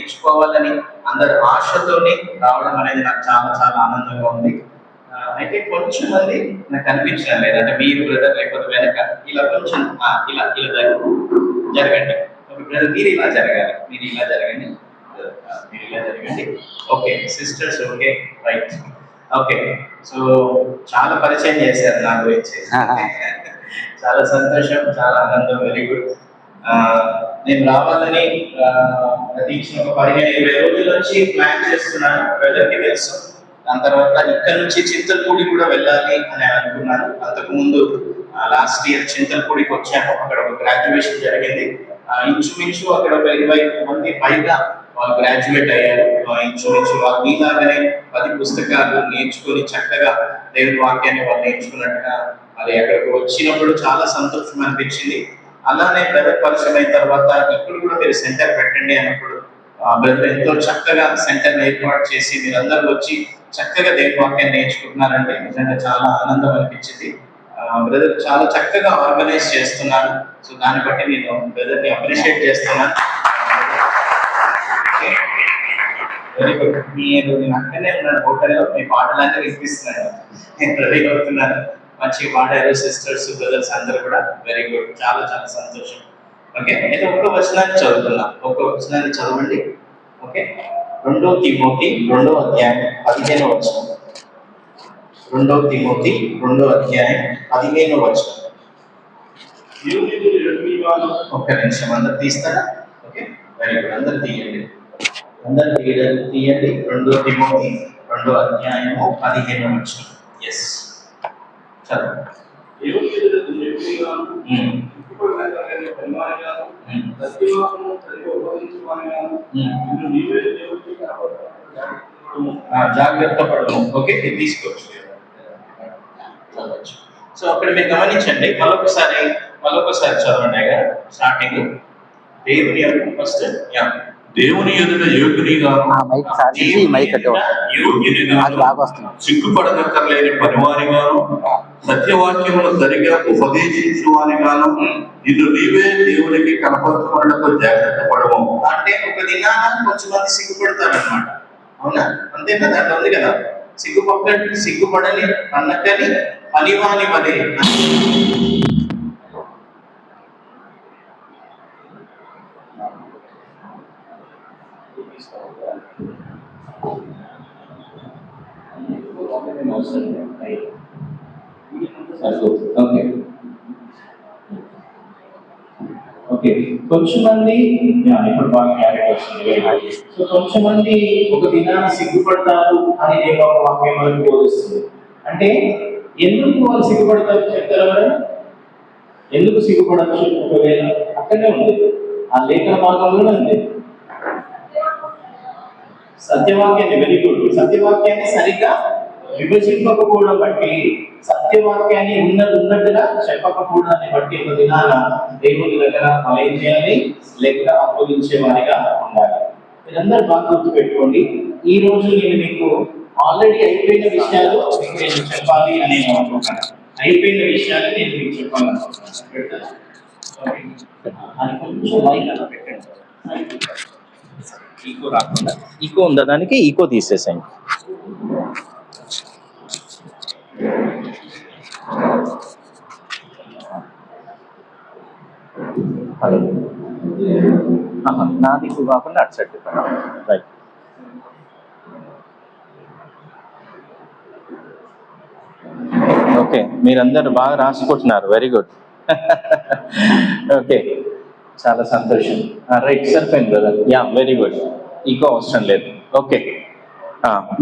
నేర్చుకోవాలని అందరు ఆశతోని రావడం అనేది నాకు చాలా చాలా ఆనందంగా ఉంది. అయితే కొంచెం మంది నాకు అనిపించడం లేదు, అంటే మీరు బ్రదర్ లేకపోతే వెనక ఇలా కొంచెం ఇలా ఇలా జరగండి. బ్రదర్ మీరు ఇలా జరగాలి, మీరు ఇలా జరగండి, మీరు ఇలా జరగండి. Okay sisters, okay right, okay. So చాలా పరిచయం చేశారు నా గురించి, చాలా సంతోషం, చాలా ఆనందం, వెరీ గుడ్. నేను రావాలని ప్రతీక్ష ఒక 15-20 రోజుల నుంచి ప్లాన్ చేస్తున్నాను, బ్రదర్కి తెలుసు. దాని తర్వాత ఇక్కడ నుంచి చింతలపూడి కూడా వెళ్ళాలి అని అనుకున్నాను. అంతకుముందు లాస్ట్ ఇయర్ చింతలపూడికి వచ్చాము, అక్కడ ఒక గ్రాడ్యుయేషన్ జరిగింది. ఇంచుమించు అక్కడ ఒక 20 మంది పైగా వాళ్ళు గ్రాడ్యుయేట్ అయ్యారు. ఇంచుమించు వాళ్ళు మీలాగానే 10 పుస్తకాలు నేర్చుకుని చక్కగా దేవుని వాక్యాన్ని వాళ్ళు నేర్చుకున్నట్టుగా అది అక్కడికి వచ్చినప్పుడు చాలా సంతోషం అనిపించింది. అలానే బ్రదర్ పరిచయం అయిన తర్వాత ఇప్పుడు కూడా మీరు సెంటర్ పెట్టండి అన్నప్పుడు బ్రదర్ ఎంతో చక్కగా సెంటర్ ఏర్పాటు చేసి మీరందరూ వచ్చి చక్కగా దేవుని వాక్యాన్ని నేర్చుకుంటున్నారంటే నిజంగా చాలా ఆనందం అనిపించింది. బ్రదర్ చాలా చక్కగా ఆర్గనైజ్ చేస్తున్నారు. సో దాన్ని బట్టి నేను బ్రదర్ని అప్రిషియేట్ చేస్తున్నాను. Very good. నేను అక్కడనే ఉన్నాను హోటల్లో, మీ పాటలన్నీ వినిపిస్తున్నాను, నేను రెడీ అవుతున్నాను. మంచిగా పాడారు సిస్టర్స్ బ్రదర్స్ అందరూ కూడా, వెరీ గుడ్, చాలా చాలా సంతోషం. ఓకే, అయితే ఒక్క వచనాన్ని చదువుతున్నా, ఒక్క వచనాన్ని చదవండి. ఓకే, 2 తిమోతి 2వ అధ్యాయం 15వ వచనం. 2 తిమోతి 2వ అధ్యాయం 15వ వచనం. ఒక్క నిమిషం, అందరు తీస్తారా? ఓకే, వెరీ గుడ్, అందరు తీయండి, అందరు తీయండి. 2 తిమోతి 2వ అధ్యాయము 15వ వచనం. ఎస్, చదవండి. జాగ్రత్త పడము. ఓకే, తీసుకోవచ్చు. సో అక్కడ మీరు గమనించండి, మరొకసారి చదవండి స్టార్టింగ్. దేవుని ఫస్ట్ దేవుని ఎదుట యోగ్యునిగా సిగ్గుపడనక్కర్లేని పనివారిగాను, సత్యవాక్యమును సరిగా ఉపదేశించువారిగాను నిన్ను నీవే దేవునికి కనపరచుకున్నకు జాగ్రత్త పడము. అంటే ఒక దినాన కొంచెం మంది సిగ్గుపడతారు అనమాట, అవునా? అంతేనా? దాంట్లో ఉంది కదా, సిగ్గుపడని అన్నకని పనివాని వలె. ఓకే, కొంచెం మంది ఇప్పుడు బాగా క్యారెక్ట్ వస్తుంది. సో కొంచెం మంది ఒక దినాన్ని సిగ్గుపడతారు అని దేవుని వాక్యం మనకు బోధిస్తుంది. అంటే ఎందుకు వాళ్ళు సిగ్గుపడతారు చెప్తారా? ఎందుకు సిగ్గుపడచ్చు? ఒకవేళ అక్కడనే ఉంది, ఆ లేఖన భాగంలోనే ఉంది. సత్యవాక్యాన్ని, వెరీ గుడ్, సత్యవాక్యాన్ని సరిగ్గా విభజింపకపోవడం బట్టి, సత్యవాక్యాన్ని ఉన్నట్టుగా చెప్పకపోవడాన్ని బట్టి ఒక దినాన దేవుని దగ్గర మనం ఏం చేయాలి? లేక అప్పగించే వారిగా ఉండాలి. మీరందరూ బాగా గుర్తుపెట్టుకోండి. ఈ రోజు నేను మీకు ఆల్రెడీ అయిపోయిన విషయాలు నేను చెప్పాలి అని నేను అనుకుంటున్నాను. అయిపోయిన విషయాలు నేను మీకు చెప్పాలనుకుంటున్నాను. అది కొంచెం లైక్ అలా పెట్టండి, ఈకో రాకుండా. ఈకో ఉందా? దానికి ఈకో తీసేసాను. నాది కాకుండా అటు సైడ్ రైట్. ఓకే, మీరందరూ బాగా రాసుకుంటున్నారు, వెరీ గుడ్. ఓకే, చాలా సంతోషం. రైట్, సరిపోయింది brother. Ya, very good, echo అవసరం లేదు. ఓకే,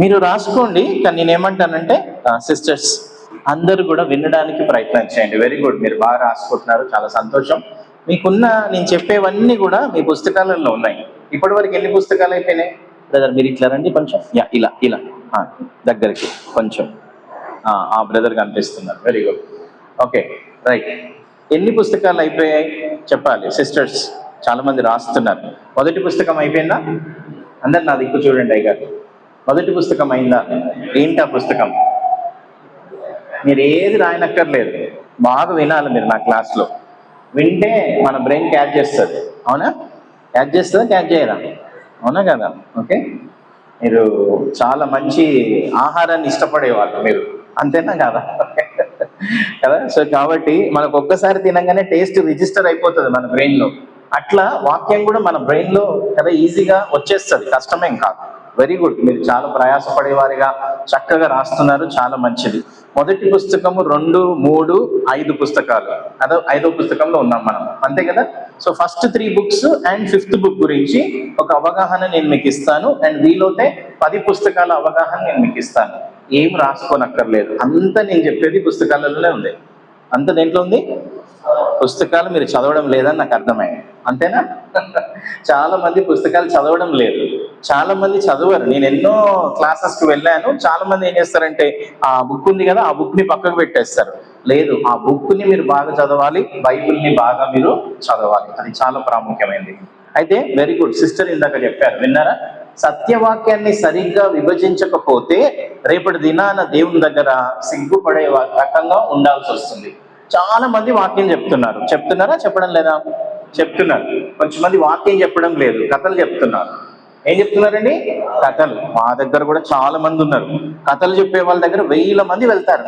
మీరు రాసుకోండి. కానీ నేనేమంటానంటే సిస్టర్స్ అందరూ కూడా వినడానికి ప్రయత్నం చేయండి. వెరీ గుడ్, మీరు బాగా రాసుకుంటున్నారు, చాలా సంతోషం. మీకున్న నేను చెప్పేవన్నీ కూడా మీ పుస్తకాలలో ఉన్నాయి. ఇప్పటి వరకు ఎన్ని పుస్తకాలు అయిపోయినాయి బ్రదర్? మీరు ఇట్లా రండి కొంచెం, యా ఇలా ఇలా దగ్గరికి కొంచెం, ఆ బ్రదర్ కనిపిస్తున్నారు, వెరీ గుడ్. Okay, right. ఎన్ని పుస్తకాలు అయిపోయాయి చెప్పాలి సిస్టర్స్. చాలా మంది రాస్తున్నారు. మొదటి పుస్తకం అయిపోయిందా? అందరు నా దిక్కు చూడండి అయ్యగారు. మొదటి పుస్తకం అయిందా? ఏంటి ఆ పుస్తకం? మీరు ఏది రాయనక్కర్లేదు, బాగా వినాలి మీరు నా క్లాస్లో. వింటే మన బ్రెయిన్ క్యాచ్ చేస్తుంది, అవునా? క్యాచ్ చేస్తుందా? క్యాచ్ చేయరా? అవునా కదా? ఓకే, మీరు చాలా మంచి ఆహారాన్ని ఇష్టపడేవాళ్ళు మీరు, అంతేనా కదా? కదా. సో కాబట్టి మనకు ఒక్కసారి తినగానే టేస్ట్ రిజిస్టర్ అయిపోతుంది మన బ్రెయిన్ లో. అట్లా వాక్యం కూడా మన బ్రెయిన్ లో కదా ఈజీగా వచ్చేస్తుంది, కష్టమేం కాదు. వెరీ గుడ్, మీరు చాలా ప్రయాసపడేవారిగా చక్కగా రాస్తున్నారు, చాలా మంచిది. మొదటి పుస్తకము 2, 3, 5 పుస్తకాలు, అదో 5వ పుస్తకంలో ఉన్నాం మనం, అంతే కదా? So first 3 books and 5th book గురించి ఒక అవగాహన నేను మీకు ఇస్తాను, అండ్ వీలైతే 10 పుస్తకాల అవగాహన నేను మీకు ఇస్తాను. ఏం రాసుకోనక్కర్లేదు, అంత నేను చెప్పేది పుస్తకాలలోనే ఉంది. అంత దేంట్లో ఉంది? పుస్తకాలు మీరు చదవడం లేదని నాకు అర్థమైంది, అంతేనా? చాలా మంది పుస్తకాలు చదవడం లేదు, చాలా మంది చదవరు. నేను ఎన్నో క్లాసెస్కి వెళ్ళాను, చాలా మంది ఏం చేస్తారంటే ఆ బుక్ ఉంది కదా, ఆ బుక్ ని పక్కకు పెట్టేస్తారు. లేదు, ఆ బుక్ ని మీరు బాగా చదవాలి, బైబిల్ని బాగా మీరు చదవాలి, అది చాలా ప్రాముఖ్యమైనది. అయితే వెరీ గుడ్, సిస్టర్ ఇందాక చెప్పారు, విన్నారా? సత్యవాక్యాన్ని సరిగ్గా విభజించకపోతే రేపటి దినాన దేవుని దగ్గర సిగ్గుపడే రకంగా ఉండాల్సి వస్తుంది. చాలా మంది వాక్యం చెప్తున్నారా చెప్పడం లేదా? చెప్తున్నారు. కొంచెం మంది వాక్యం చెప్పడం లేదు, కథలు చెప్తున్నారు. ఏం చెప్తున్నారండి? కథలు. మా దగ్గర కూడా చాలా మంది ఉన్నారు, కథలు చెప్పే వాళ్ళ దగ్గర 1000 మంది వెళ్తారు.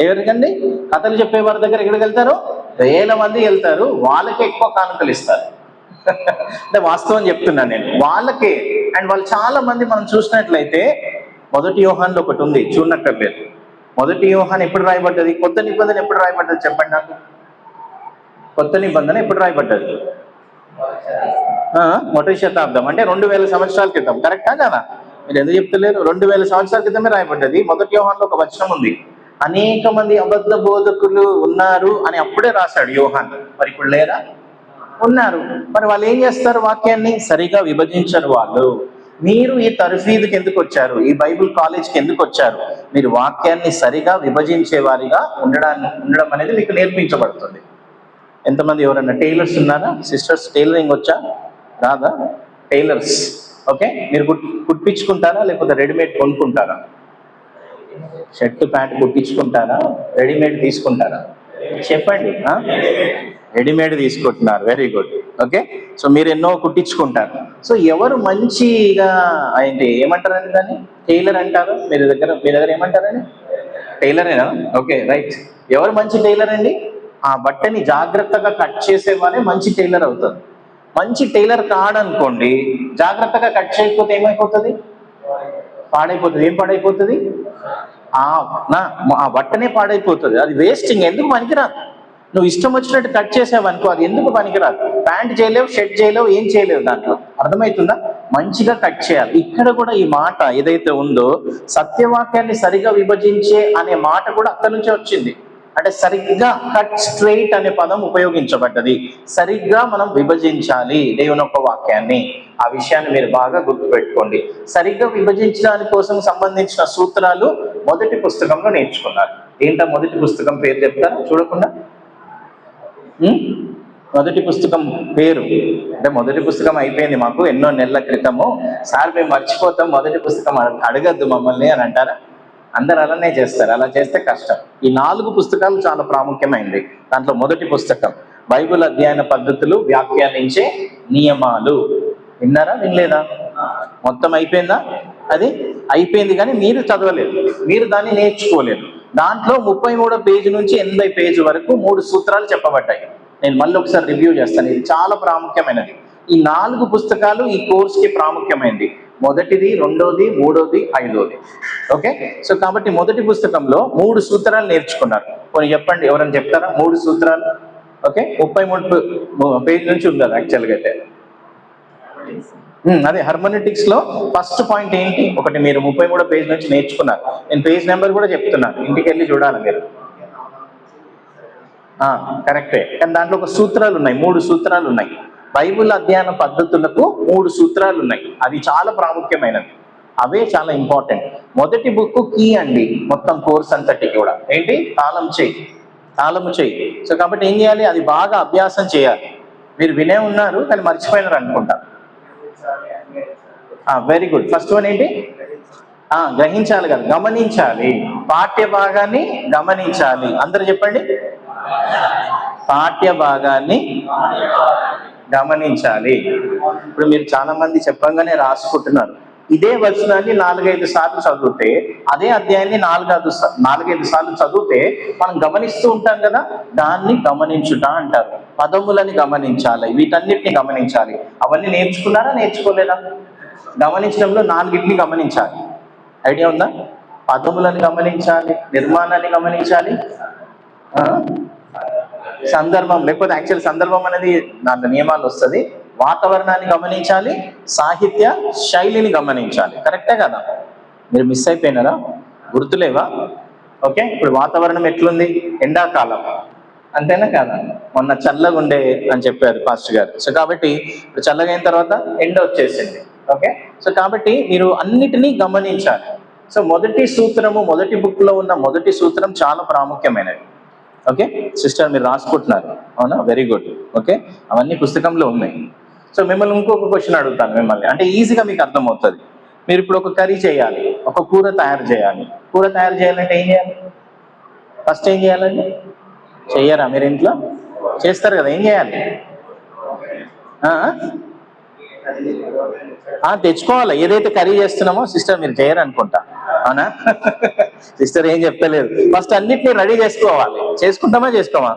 ఎవరికండి? కథలు చెప్పే వారి దగ్గర ఎక్కడికి వెళ్తారు? 1000 మంది వెళ్తారు, వాళ్ళకి ఎక్కువ కానుకలు ఇస్తారు. అంటే వాస్తవం చెప్తున్నాను నేను, వాళ్ళకే. అండ్ వాళ్ళు చాలా మంది మనం చూసినట్లయితే 1 యోహానులో ఒకటి ఉంది, చూడనక్కర్లేదు. 1 యోహాను ఎప్పుడు రాయబడ్డది? కొత్త నిబంధన ఎప్పుడు రాయబడ్డది చెప్పండి నాకు. కొత్త నిబంధన ఎప్పుడు రాయబడ్డది? మొదటి శతాబ్దం, అంటే 2000 సంవత్సరాల క్రితం. కరెక్టా కదా? మీరు ఎందుకు చెప్తలేరు? 2000 సంవత్సరాల క్రితమే రాయబడ్డది. 1 యోహానులో ఒక వచనం ఉంది, అనేక మంది అబద్ధ బోధకులు ఉన్నారు అని అప్పుడే రాశాడు యోహాన్. మరి ఇప్పుడు లేరా? ఉన్నారు. మరి వాళ్ళు ఏం చేస్తారు? వాక్యాన్ని సరిగా విభజించరు వాళ్ళు. మీరు ఈ తర్ఫీదుకి ఎందుకు వచ్చారు? ఈ బైబిల్ కాలేజ్కి ఎందుకు వచ్చారు? మీరు వాక్యాన్ని సరిగా విభజించే వారిగా ఉండడం అనేది మీకు నేర్పించబడుతుంది. ఎంతమంది ఎవరన్నా టైలర్స్ ఉన్నారా? సిస్టర్స్, టైలరింగ్ వచ్చా? రాదా? Tailors, okay. మీరు కుట్టించుకుంటారా లేకపోతే రెడీమేడ్ కొనుక్కుంటారా? షర్ట్ ప్యాంట్ కుట్టించుకుంటారా, రెడీమేడ్ తీసుకుంటారా? చెప్పండి. రెడీమేడ్ తీసుకుంటున్నారు, వెరీ గుడ్, ఓకే. సో మీరు ఎన్నో కుట్టించుకుంటారు. సో ఎవరు మంచిగా ఏంటి ఏమంటారండి దాన్ని? టైలర్ అంటారు. మీ దగ్గర ఏమంటారండి? టైలరేనా? Okay, right. ఎవరు మంచి టైలర్ అండి? ఆ బట్టని జాగ్రత్తగా కట్ చేసేవారే మంచి టైలర్ అవుతారు. మంచి టైలర్ కాడనుకోండి, జాగ్రత్తగా కట్ చేయకపోతే ఏమైపోతుంది? పాడైపోతుంది. ఏం పాడైపోతుంది? ఆ బట్టనే పాడైపోతుంది, అది వేస్టింగ్, ఎందుకు పనికిరాదు. నువ్వు ఇష్టం వచ్చినట్టు కట్ చేసావనుకో, అది ఎందుకు పనికిరాదు. ప్యాంట్ చేయలేవు, షర్ట్ చేయలేవు, ఏం చేయలేవు దాంట్లో. అర్థమవుతుందా? మంచిగా కట్ చేయాలి. ఇక్కడ కూడా ఈ మాట ఏదైతే ఉందో, సత్యవాక్యాన్ని సరిగా విభజించే అనే మాట కూడా అక్కడి నుంచే వచ్చింది. అంటే సరిగ్గా, కట్ స్ట్రైట్ అనే పదం ఉపయోగించబడ్డది. సరిగ్గా మనం విభజించాలి దేవుని యొక్క వాక్యాన్ని. ఆ విషయాన్ని మీరు బాగా గుర్తుపెట్టుకోండి. సరిగ్గా విభజించడానికి కోసం సంబంధించిన సూత్రాలు మొదటి పుస్తకంలో నేర్చుకున్నారు. ఏంటో మొదటి పుస్తకం పేరు చెప్తారా చూడకుండా? మొదటి పుస్తకం పేరు అంటే, మొదటి పుస్తకం అయిపోయింది మాకు ఎన్నో నెలల క్రితము, సార్ మేము మర్చిపోతాం, మొదటి పుస్తకం అడగద్దు మమ్మల్ని అని అంటారా? అందరు అలానే చేస్తారు, అలా చేస్తే కష్టం. ఈ 4 పుస్తకాలు చాలా ప్రాముఖ్యమైనది. దాంట్లో మొదటి పుస్తకం బైబిల్ అధ్యయన పద్ధతులు, వ్యాఖ్యానించే నియమాలు. విన్నారా? వినలేదా? మొత్తం అయిపోయిందా? అది అయిపోయింది, కానీ మీరు చదవలేదు, మీరు దాన్ని నేర్చుకోలేదు. దాంట్లో 33వ పేజీ నుంచి 80 పేజీ వరకు 3 సూత్రాలు చెప్పబడ్డాయి. నేను మళ్ళీ ఒకసారి రివ్యూ చేస్తాను, ఇది చాలా ప్రాముఖ్యమైనది. ఈ 4 పుస్తకాలు ఈ కోర్సుకి ప్రాముఖ్యమైనది. మొదటిది, 2వది, 3వది, 5వది, ఓకే. సో కాబట్టి మొదటి పుస్తకంలో 3 సూత్రాలు నేర్చుకున్నారు. కొన్ని చెప్పండి, ఎవరైనా చెప్తారా 3 సూత్రాలు? ఓకే, 33 పేజీ నుంచి ఉంది అది యాక్చువల్గా అయితే. అదే హర్మనెటిక్స్ లో ఫస్ట్ పాయింట్ ఏంటి? ఒకటి మీరు 33వ పేజీ నుంచి నేర్చుకున్నారు. నేను పేజ్ నెంబర్ కూడా చెప్తున్నాను, ఇంటికి వెళ్ళి చూడాలి మీరు. కరెక్టే, కానీ దాంట్లో ఒక సూత్రాలు ఉన్నాయి, 3 సూత్రాలు ఉన్నాయి. బైబిల్ అధ్యయన పద్ధతులకు 3 సూత్రాలు ఉన్నాయి, అది చాలా ప్రాముఖ్యమైనవి, అవే చాలా ఇంపార్టెంట్. మొదటి బుక్ కీ అండి మొత్తం కోర్స్ అంతటికి కూడా. ఏంటి? తాళము చేయి. సో కాబట్టి ఏం చేయాలి? అది బాగా అభ్యాసం చేయాలి. మీరు వినే ఉన్నారు కానీ మర్చిపోయినారు అనుకుంటా. Very good. ఫస్ట్ వన్ ఏంటి? గ్రహించాలి కదా, గమనించాలి. పాఠ్య భాగాన్ని గమనించాలి. అందరూ చెప్పండి, పాఠ్య భాగాన్ని గమనించాలి. ఇప్పుడు మీరు చాలా మంది చెప్పంగానే రాసుకుంటున్నారు. ఇదే వచనాన్ని 4-5 సార్లు చదివితే, అదే అధ్యాయాన్ని 4-5 సార్లు చదివితే మనం గమనిస్తూ ఉంటాం కదా, దాన్ని గమనించుట అంటారు. పదములని గమనించాలి, వీటన్నిటిని గమనించాలి. అవన్నీ నేర్చుకున్నారా, నేర్చుకోలేదా? గమనించడంలో 4 గమనించాలి. ఐడియా ఉందా? పదములను గమనించాలి, నిర్మాణాన్ని గమనించాలి, సందర్భం, లేకపోతే యాక్చువల్ సందర్భం అనేది దాంట్లో నియమాలు వస్తుంది, వాతావరణాన్ని గమనించాలి, సాహిత్య శైలిని గమనించాలి. కరెక్టే కదా? మీరు మిస్ అయిపోయినారా? గుర్తులేవా? ఓకే, ఇప్పుడు వాతావరణం ఎట్లుంది? ఎండాకాలం, అంతేనా కదా? మొన్న చల్లగా ఉండే అని చెప్పారు పాస్టర్ గారు. సో కాబట్టి ఇప్పుడు చల్లగా అయిన తర్వాత ఎండ వచ్చేసింది. ఓకే, సో కాబట్టి మీరు అన్నిటినీ గమనించాలి. సో మొదటి సూత్రము, మొదటి బుక్ లో ఉన్న మొదటి సూత్రం చాలా ప్రాముఖ్యమైనది. ఓకే సిస్టర్, మీరు రాసుకుంటున్నారు, అవునా? Very good. ఓకే, అవన్నీ పుస్తకంలో ఉన్నాయి. సో మిమ్మల్ని ఇంకొక క్వశ్చన్ అడుగుతాను మిమ్మల్ని, అంటే ఈజీగా మీకు అర్థమవుతుంది. మీరు ఇప్పుడు ఒక కర్రీ చేయాలి, ఒక కూర తయారు చేయాలి. కూర తయారు చేయాలంటే ఏం చేయాలి? ఫస్ట్ ఏం చేయాలండి? చెయ్యరా మీరు? ఇంట్లో చేస్తారు కదా, ఏం చేయాలి? తెచ్చుకోవాలి. ఏదైతే కర్రీ చేస్తున్నామో, సిస్టర్ మీరు చేయరు అనుకుంటా, అవునా? సిస్టర్ ఏం చెప్పలేదు. ఫస్ట్ అన్నిటినీ రెడీ చేసుకోవాలి. చేసుకుంటామా, చేసుకోమా?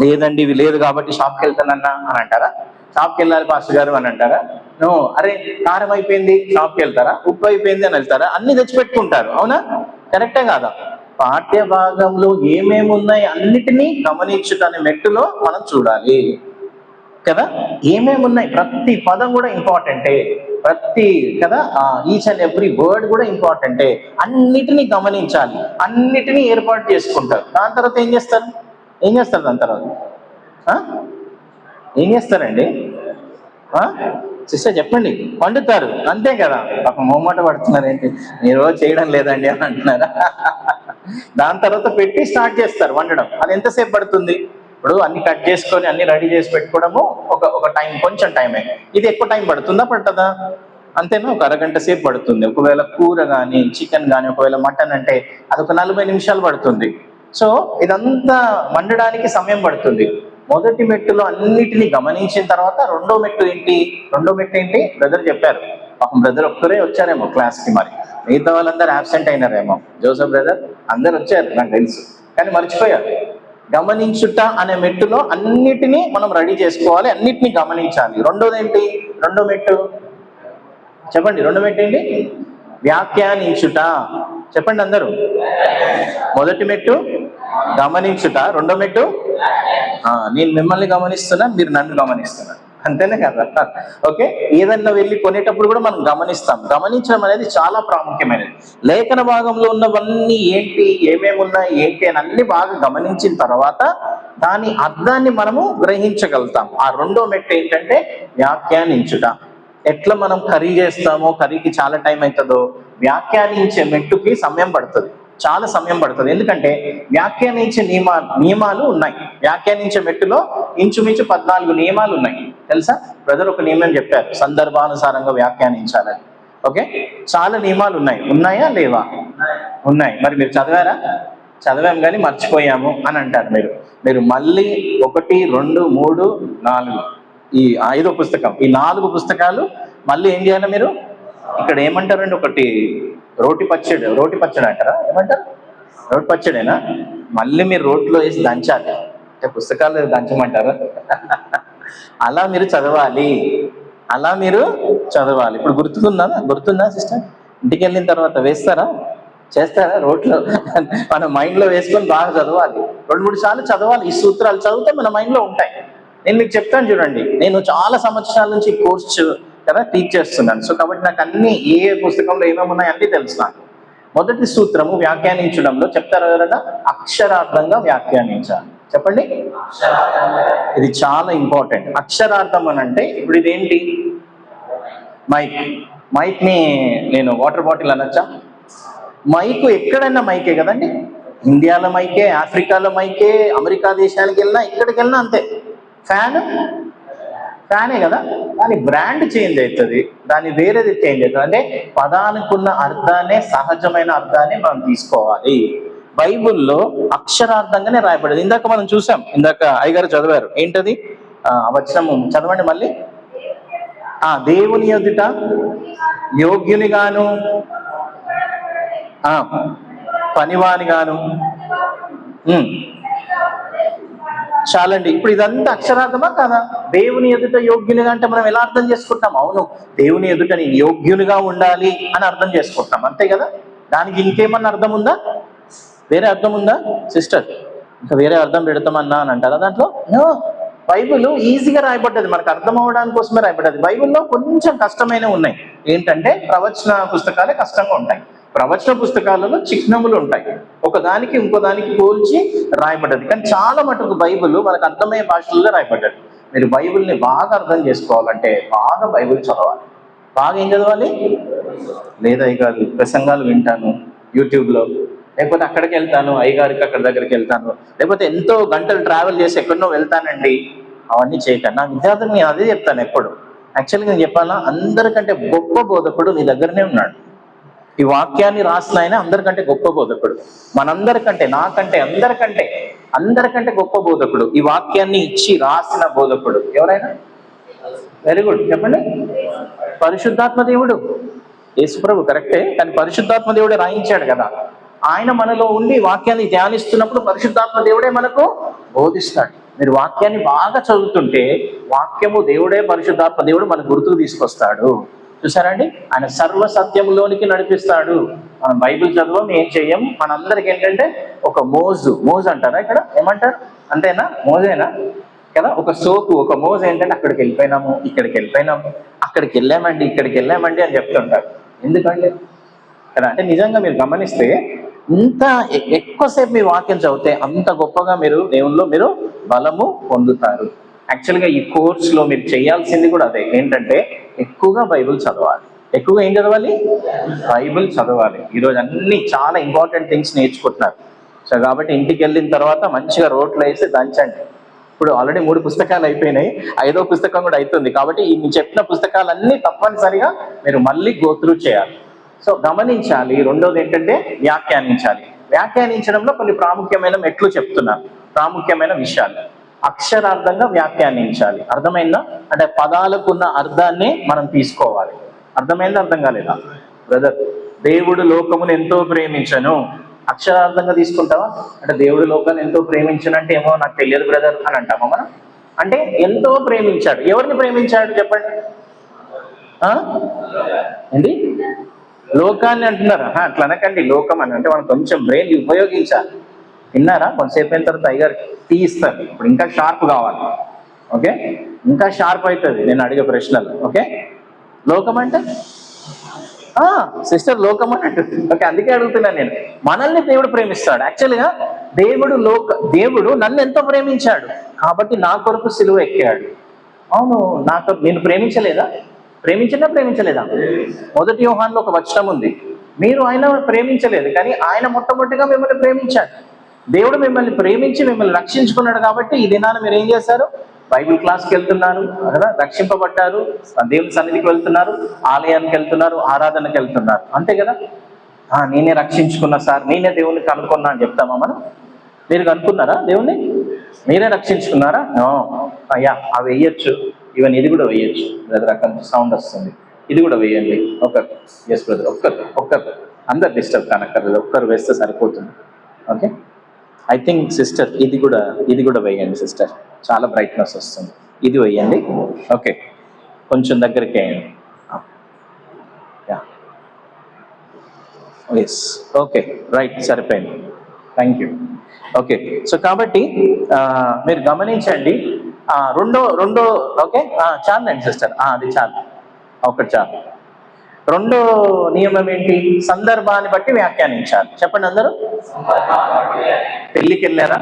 లేదండి ఇవి లేదు కాబట్టి షాప్కి వెళ్తానన్నా అని అంటారా? షాప్కి వెళ్ళాలి పాస్టర్ గారు అని అంటారా? నో. అరే కారం అయిపోయింది, షాప్కి వెళ్తారా? ఉప్పు అయిపోయింది అని వెళ్తారా? అన్ని తెచ్చిపెట్టుకుంటారు, అవునా? కరెక్టే కాదా? పాఠ్య భాగంలో ఏమేమి ఉన్నాయి అన్నిటినీ గమనించుటనే మెట్టులో మనం చూడాలి కదా. ఏమేమి ఉన్నాయి, ప్రతి పదం కూడా ఇంపార్టెంటే, ప్రతి కదా ఈచ్ అండ్ ఎవ్రీ వర్డ్ కూడా ఇంపార్టెంటే. అన్నిటినీ గమనించాలి, అన్నిటినీ ఏర్పాటు చేసుకుంటారు. దాని తర్వాత ఏం చేస్తారు? దాని తర్వాత ఏం చేస్తారండి? సిస్టర్ చెప్పండి. వండుతారు, అంతే కదా. పాపం మొమ్మట పడుతున్నారు ఏంటి, మీరు చేయడం లేదండి అని అంటున్నారా? దాని తర్వాత పెట్టి స్టార్ట్ చేస్తారు వండడం. అది ఎంతసేపు పడుతుంది? ఇప్పుడు అన్ని కట్ చేసుకొని అన్ని రెడీ చేసి పెట్టుకోవడము ఒక టైం, కొంచెం టైమే. ఇది ఎక్కువ టైం పడుతుందా, పట్టదా? అంతేనా? ఒక అరగంట సేపు పడుతుంది. ఒకవేళ కూర కానీ, చికెన్ కానీ, ఒకవేళ మటన్ అంటే అదొక 40 నిమిషాలు పడుతుంది. సో ఇదంతా వండడానికి సమయం పడుతుంది. మొదటి మెట్టులో అన్నిటినీ గమనించిన తర్వాత రెండో మెట్టు ఏంటి? బ్రదర్ చెప్పారు. పాపం బ్రదర్ ఒక్కరే వచ్చారేమో క్లాస్కి, మరి మిగతా వాళ్ళందరూ అబ్సెంట్ అయినారేమో. జోసఫ్ బ్రదర్ అందరు వచ్చారు నాకు తెలుసు, కానీ మర్చిపోయారు. గమనించుట అనే మెట్టులో అన్నిటినీ మనం రెడీ చేసుకోవాలి, అన్నిటినీ గమనించాలి. రెండో మెట్టు చెప్పండి. రెండో మెట్టు ఏంటి? వ్యాఖ్యానించుట. చెప్పండి అందరూ. మొదటి మెట్టు గమనించుట, రెండో మెట్టు నేను మిమ్మల్ని గమనిస్తున్నా, మీరు నన్ను గమనిస్తున్నారు, అంతేనే కదా. ఓకే, ఏదన్నా వెళ్ళి కొనేటప్పుడు కూడా మనం గమనిస్తాం. గమనించడం అనేది చాలా ప్రాముఖ్యమైనది. లేఖన భాగంలో ఉన్నవన్నీ ఏంటి, ఏమేమి ఉన్నాయి ఏంటి అని అన్ని బాగా గమనించిన తర్వాత దాని అర్థాన్ని మనము గ్రహించగలుగుతాం. ఆ రెండో మెట్టు ఏంటంటే వ్యాఖ్యానించుట. ఎట్లా మనం కర్రీ చేస్తామో, కర్రీకి చాలా టైం అవుతుందో, వ్యాఖ్యానించే మెట్టుకి సమయం పడుతుంది, చాలా సమయం పడుతుంది. ఎందుకంటే వ్యాఖ్యానించే నియమాలు ఉన్నాయి. వ్యాఖ్యానించే మెట్టులో ఇంచుమించు 14 నియమాలు ఉన్నాయి. తెలుసా? బ్రదర్ ఒక నియమం చెప్పారు, సందర్భానుసారంగా వ్యాఖ్యానించాలని. ఓకే, చాలా నియమాలు ఉన్నాయి. ఉన్నాయా లేవా? ఉన్నాయి. మరి మీరు చదివారా? చదివాం కానీ మర్చిపోయాము అని అంటారు మీరు మళ్ళీ 1, 2, 3, 4 ఈ 5వ పుస్తకం, ఈ 4 పుస్తకాలు మళ్ళీ ఏం చేయాలి మీరు? ఇక్కడ ఏమంటారండి, ఒకటి రోటి పచ్చడి అంటారా? ఏమంటారు? రోటి పచ్చడేనా? మళ్ళీ మీరు రోట్లో వేసి దంచాలి, అంటే పుస్తకాలు దంచమంటారా? అలా మీరు చదవాలి. ఇప్పుడు గుర్తుందా సిస్టర్? ఇంటికి వెళ్ళిన తర్వాత చేస్తారా రోట్లో? మన మైండ్లో వేసుకొని బాగా చదవాలి. 2-3 సార్లు చదవాలి. ఈ సూత్రాలు చదివితే మన మైండ్లో ఉంటాయి. నేను మీకు చెప్తాను చూడండి, నేను చాలా సంవత్సరాల నుంచి ఈ కోర్సు కదా టీచ్ చేస్తున్నాను. సో కాబట్టి నాకు అన్ని ఏ పుస్తకంలో ఏమేమి ఉన్నాయి అన్నీ తెలుసు నాకు. మొదటి సూత్రము వ్యాఖ్యానించడంలో చెప్తారు ఎవరైనా? అక్షరార్థంగా వ్యాఖ్యానించాలి. చెప్పండి. ఇది చాలా ఇంపార్టెంట్. అక్షరార్థం అని అంటే ఇప్పుడు ఇదేంటి? మైక్ ని నేను వాటర్ బాటిల్ అనొచ్చా? మైక్ ఎక్కడైనా మైకే కదండి. ఇండియాలో మైకే, ఆఫ్రికాలో మైకే, అమెరికా దేశానికి వెళ్ళినా, ఎక్కడికి వెళ్ళినా అంతే. ఫ్యానే కదా, దాని బ్రాండ్ చేంజ్ అవుతుంది, దాని వేరేది చేంజ్ అవుతుంది. అంటే పదానికున్న అర్థాన్ని, సహజమైన అర్థాన్ని మనం తీసుకోవాలి. బైబుల్లో అక్షరార్థంగానే రాయబడేది. ఇందాక మనం చూసాం, ఇందాక అయ్యగారు చదివారు. ఏంటది? వచనము చదవండి మళ్ళీ. దేవుని ఎదుట యోగ్యునిగాను పనివానిగాను. చాలండి. ఇప్పుడు ఇదంతా అక్షరార్థమా కాదా? దేవుని ఎదుట యోగ్యునిగా అంటే మనం ఎలా అర్థం చేసుకుంటాం? అవును, దేవుని ఎదుట నేను యోగ్యునిగా ఉండాలి అని అర్థం చేసుకుంటాం, అంతే కదా. దానికి ఇంకేమన్నా అర్థం ఉందా? వేరే అర్థం ఉందా సిస్టర్? ఇంకా వేరే అర్థం పెడతామన్నా అని అంటారా దాంట్లో? బైబిల్ ఈజీగా రాయబడ్డది, మనకు అర్థం అవడానికి కోసమే రాయబడ్డది. బైబిల్లో కొంచెం కష్టమైన ఉన్నాయి. ఏంటంటే ప్రవచన పుస్తకాలే కష్టంగా ఉంటాయి. ప్రవచన పుస్తకాలలో చిహ్నములు ఉంటాయి, ఒకదానికి ఇంకో దానికి పోల్చి రాయబడ్డది. కానీ చాలా మటుకు బైబిల్ మనకు అర్థమయ్యే భాషల్లో రాయబడ్డది. మీరు బైబిల్ని బాగా అర్థం చేసుకోవాలంటే బాగా బైబిల్ చదవాలి. బాగా ఏం చదవాలి? లేదా ఇక ప్రసంగాలు వింటాను యూట్యూబ్లో, లేకపోతే అక్కడికి వెళ్తాను అయ్యగారికి అక్కడ దగ్గరికి వెళ్తాను, లేకపోతే ఎంతో గంటలు ట్రావెల్ చేసి ఎక్కడనో వెళ్తానండి, అవన్నీ చేయకండి. నా విద్యార్థులు నేను అదే చెప్తాను ఎప్పుడు. యాక్చువల్గా నేను చెప్పాలా, అందరికంటే గొప్ప బోధకుడు నీ దగ్గరనే ఉన్నాడు. ఈ వాక్యాన్ని రాసిన ఆయన అందరికంటే గొప్ప బోధకుడు. మనందరికంటే, నాకంటే, అందరికంటే గొప్ప బోధకుడు. ఈ వాక్యాన్ని ఇచ్చి రాసిన బోధకుడు ఎవరైనా? వెరీ గుడ్, చెప్పండి. పరిశుద్ధాత్మ దేవుడు. యేసుప్రభు కరెక్టే, కానీ పరిశుద్ధాత్మ దేవుడే రాయించాడు కదా. ఆయన మనలో ఉండి వాక్యాన్ని ధ్యానిస్తున్నప్పుడు పరిశుద్ధాత్మ దేవుడే మనకు బోధిస్తాడు. మీరు వాక్యాన్ని బాగా చదువుతుంటే వాక్యము దేవుడే, పరిశుద్ధాత్మ దేవుడు మన గుర్తుకు తీసుకొస్తాడు. చూసారండి, ఆయన సర్వ సత్యంలోనికి నడిపిస్తాడు. మనం బైబిల్ చదవం, ఏం చెయ్యం. మనందరికి ఏంటంటే ఒక మోజు అంటారా ఇక్కడ? ఏమంటారు? అంతేనా? మోజేనా కదా. ఒక సోకు, ఒక మోజు ఏంటంటే అక్కడికి వెళ్ళిపోయినాము, ఇక్కడికి వెళ్ళిపోయినాము, అక్కడికి వెళ్ళామండి, ఇక్కడికి వెళ్ళామండి అని చెప్తుంటారు. ఎందుకండి కదా అంటే నిజంగా మీరు గమనిస్తే ఇంత ఎక్కువసేపు మీ వాక్యం చదివితే అంత గొప్పగా మీరు దేవుల్లో మీరు బలము పొందుతారు. యాక్చువల్గా ఈ కోర్సులో మీరు చేయాల్సింది కూడా అదే. ఏంటంటే ఎక్కువగా బైబిల్ చదవాలి. ఎక్కువగా ఏం చదవాలి? బైబిల్ చదవాలి. ఈరోజు అన్ని చాలా ఇంపార్టెంట్ థింగ్స్ నేర్చుకుంటున్నారు. సో కాబట్టి ఇంటికి వెళ్ళిన తర్వాత మంచిగా రోట్లో వేసి దంచండి. ఇప్పుడు ఆల్రెడీ 3 పుస్తకాలు అయిపోయినాయి, 5వ పుస్తకం కూడా అవుతుంది. కాబట్టి ఈ చెప్పిన పుస్తకాలన్నీ తప్పనిసరిగా మీరు మళ్ళీ గోత్రూ చేయాలి. సో గమనించాలి. రెండోది ఏంటంటే వ్యాఖ్యానించాలి. వ్యాఖ్యానించడంలో కొన్ని ప్రాముఖ్యమైన మెట్లు చెప్తున్నారు, ప్రాముఖ్యమైన విషయాలు. అక్షరార్థంగా వ్యాఖ్యానించాలి. అర్థమైందా? అంటే పదాలకున్న అర్థాన్ని మనం తీసుకోవాలి. అర్థమైందా? అర్థం కాలేదా బ్రదర్? దేవుడు లోకమును ఎంతో ప్రేమించను, అక్షరార్థంగా తీసుకుంటావా? అంటే దేవుడు లోకాన్ని ఎంతో ప్రేమించను అంటే ఏమో నాకు తెలియదు బ్రదర్ అని అంటామా మనం? అంటే ఎంతో ప్రేమించాడు. ఎవరిని ప్రేమించాడు చెప్పండి? ఏంటి? లోకాన్ని అంటున్నారా? అట్లా అనకండి. లోకం అని అంటే మనం కొంచెం బ్రెయిన్ ఉపయోగించాలి. విన్నారా? కొంతసేపు అయిన తర్వాత అయ్యగారు టీ ఇస్తారు. ఇప్పుడు ఇంకా షార్ప్ కావాలి. ఓకే, ఇంకా షార్ప్ అవుతుంది నేను అడిగే ప్రశ్నలు. ఓకే, లోకం అంటే సిస్టర్ లోకం అని అంటుంది. ఓకే, అందుకే అడుగుతున్నాను నేను. మనల్ని దేవుడు ప్రేమిస్తాడు. యాక్చువల్గా దేవుడు నన్ను ఎంతో ప్రేమించాడు కాబట్టి నా కొరకు సిలువ ఎక్కాడు. అవును, నేను ప్రేమించలేదా? ప్రేమించలేదా? 1 యోహానులో ఒక వచనం ఉంది, మీరు ఆయన ప్రేమించలేదు కానీ ఆయన మొట్టమొదటిగా మిమ్మల్ని ప్రేమించాడు. దేవుడు మిమ్మల్ని ప్రేమించి మిమ్మల్ని రక్షించుకున్నాడు కాబట్టి ఈ దినాన మీరు ఏం చేశారు? బైబిల్ క్లాస్కి వెళ్తున్నారు కదా, రక్షింపబడ్డారు, దేవుని సన్నిధికి వెళ్తున్నారు, ఆలయానికి వెళ్తున్నారు, ఆరాధనకి వెళ్తున్నారు, అంతే కదా. నేనే రక్షించుకున్నా సార్, నేనే దేవుని కనుక్కున్నా అని చెప్తామా మనం? మీరు కనుక్కున్నారా దేవుణ్ణి? మీరే రక్షించుకున్నారా? అయ్యా అవి వేయచ్చు, ఈవెన్ ఇది కూడా వేయచ్చు బ్రదర్. అక్కడ సౌండ్ వస్తుంది, ఇది కూడా వేయండి. ఎస్ బ్రదర్, ఒక్కరు అందరు డిస్టర్బ్ కానక్కర్లేదు, ఒక్కరు వేస్తే సరిపోతుంది. ఓకే, ఐ థింక్ సిస్టర్ ఇది కూడా వేయండి సిస్టర్, చాలా బ్రైట్నెస్ వస్తుంది. ఇది వేయండి. ఓకే, కొంచెం దగ్గరికి వేయండి. ఎస్, ఓకే, రైట్, సరిపోయింది. Thank you. ఓకే, సో కాబట్టి మీరు గమనించండి. రెండో ఓకే చాలండి సిస్టర్, అది చాలు, ఒకటి చాలు. రెండో నియమం ఏంటి? సందర్భాన్ని బట్టి వ్యాఖ్యానించాలి. చెప్పండి అందరూ. పెళ్ళికి వెళ్ళారా?